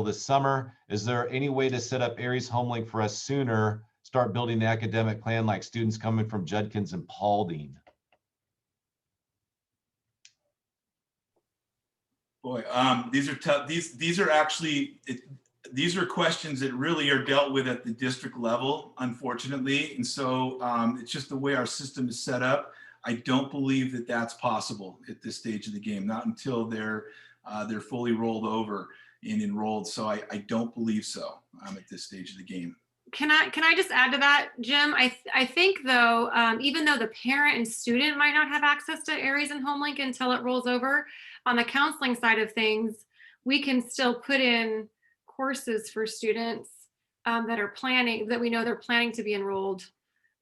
Speaker 1: this summer. Is there any way to set up Aries HomeLink for us sooner, start building the academic plan like students coming from Judkins and Paulding?
Speaker 6: Boy, these are tough. These are actually, these are questions that really are dealt with at the district level, unfortunately. And so it's just the way our system is set up. I don't believe that that's possible at this stage of the game, not until they're they're fully rolled over and enrolled. So I don't believe so at this stage of the game.
Speaker 7: Can I just add to that, Jim? I think though, even though the parent and student might not have access to Aries and HomeLink until it rolls over, on the counseling side of things, we can still put in courses for students that are planning, that we know they're planning to be enrolled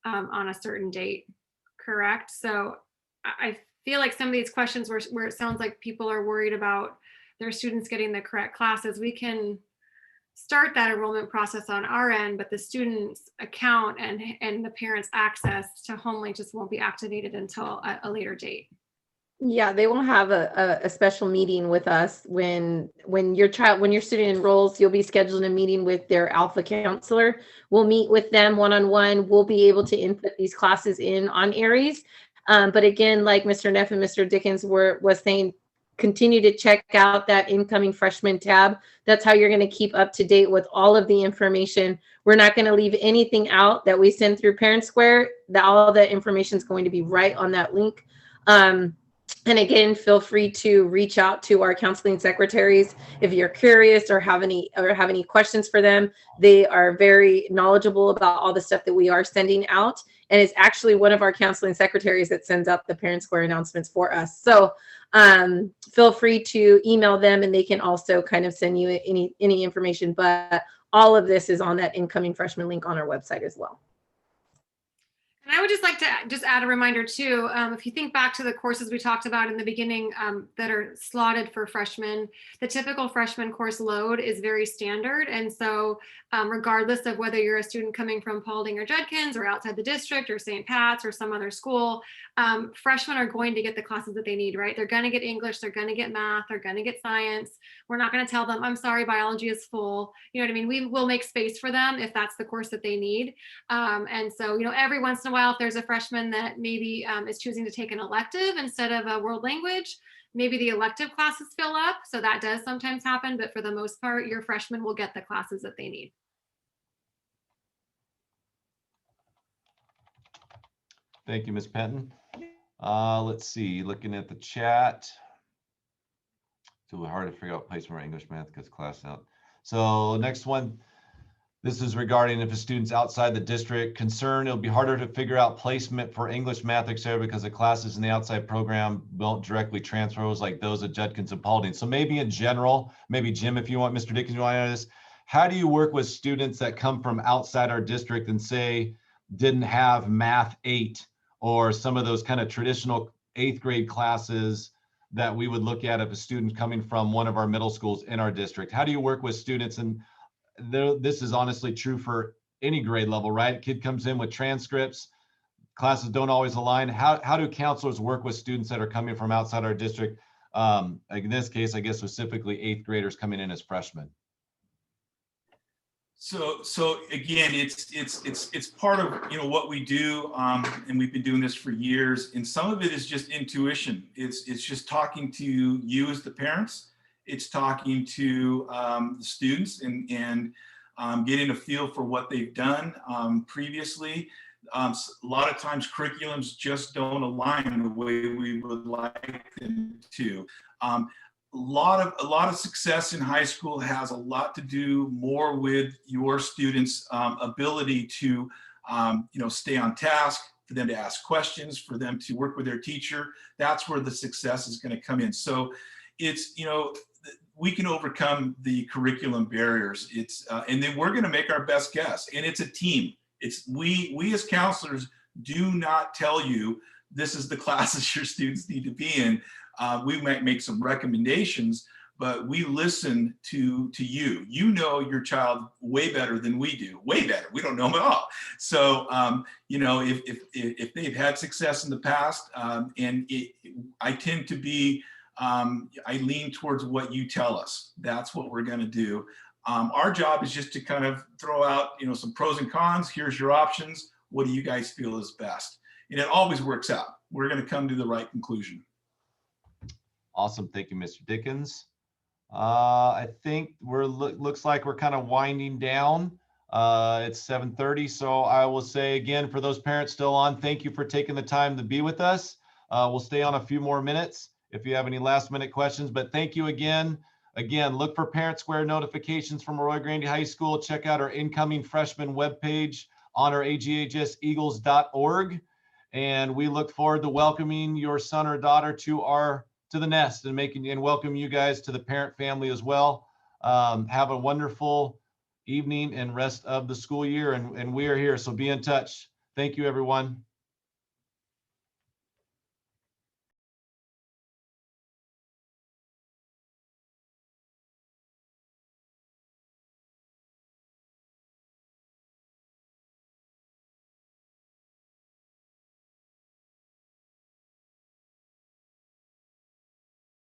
Speaker 7: on a certain date, correct? So I feel like some of these questions where it sounds like people are worried about their students getting the correct classes, we can start that enrollment process on our end, but the student's account and the parents' access to HomeLink just won't be activated until a later date.
Speaker 4: Yeah, they will have a special meeting with us when your student enrolls. You'll be scheduling a meeting with their alpha counselor. We'll meet with them one-on-one. We'll be able to input these classes in on Aries. But again, like Mr. Neff and Mr. Dickens was saying, continue to check out that incoming freshman tab. That's how you're going to keep up to date with all of the information. We're not going to leave anything out that we send through Parent Square. All the information is going to be right on that link. And again, feel free to reach out to our counseling secretaries if you're curious or have any questions for them. They are very knowledgeable about all the stuff that we are sending out. And it's actually one of our counseling secretaries that sends out the Parent Square announcements for us. So feel free to email them, and they can also kind of send you any information. But all of this is on that incoming freshman link on our website as well.
Speaker 7: And I would just like to just add a reminder too, if you think back to the courses we talked about in the beginning that are slotted for freshmen, the typical freshman course load is very standard. And so regardless of whether you're a student coming from Paulding or Judkins or outside the district or St. Pat's or some other school, freshmen are going to get the classes that they need, right? They're going to get English, they're going to get math, they're going to get science. We're not going to tell them, I'm sorry, biology is full. You know what I mean? We will make space for them if that's the course that they need. And so, you know, every once in a while, if there's a freshman that maybe is choosing to take an elective instead of a world language, maybe the elective classes fill up. So that does sometimes happen, but for the most part, your freshmen will get the classes that they need.
Speaker 1: Thank you, Ms. Penton. Let's see, looking at the chat. It's really hard to figure out placement for English math because class out. So next one. This is regarding if a student's outside the district. Concern, it'll be harder to figure out placement for English, math, etc. because the classes in the outside program won't directly transfer like those at Judkins and Paulding. So maybe in general, maybe Jim, if you want, Mr. Dickens, you want to add this. How do you work with students that come from outside our district and say didn't have math 8 or some of those kind of traditional 8th grade classes that we would look at if a student coming from one of our middle schools in our district? How do you work with students? And this is honestly true for any grade level, right? Kid comes in with transcripts, classes don't always align. How do counselors work with students that are coming from outside our district? In this case, I guess specifically 8th graders coming in as freshmen.
Speaker 6: So again, it's part of, you know, what we do, and we've been doing this for years. And some of it is just intuition. It's just talking to you as the parents. It's talking to the students and getting a feel for what they've done previously. A lot of times curriculums just don't align the way we would like them to. A lot of success in high school has a lot to do more with your students' ability to stay on task, for them to ask questions, for them to work with their teacher. That's where the success is going to come in. So it's, we can overcome the curriculum barriers. And then we're going to make our best guess. And it's a team. It's we as counselors do not tell you this is the classes your students need to be in. We might make some recommendations, but we listen to you. You know your child way better than we do. Way better. We don't know them at all. So if they've had success in the past, I tend to be. I lean towards what you tell us. That's what we're going to do. Our job is just to kind of throw out, some pros and cons. Here's your options. What do you guys feel is best? And it always works out. We're going to come to the right conclusion.
Speaker 1: Awesome. Thank you, Mr. Dickens. I think looks like we're kind of winding down. It's 7:30. So I will say again, for those parents still on, thank you for taking the time to be with us. We'll stay on a few more minutes. if you have any last minute questions. But thank you again. Again, look for Parent Square notifications from Arroyo Grande High School. Check out our incoming freshman webpage on our aghseagles.org. And we look forward to welcoming your son or daughter to the nest and welcome you guys to the parent family as well. Have a wonderful evening and rest of the school year. And we are here, so be in touch. Thank you, everyone.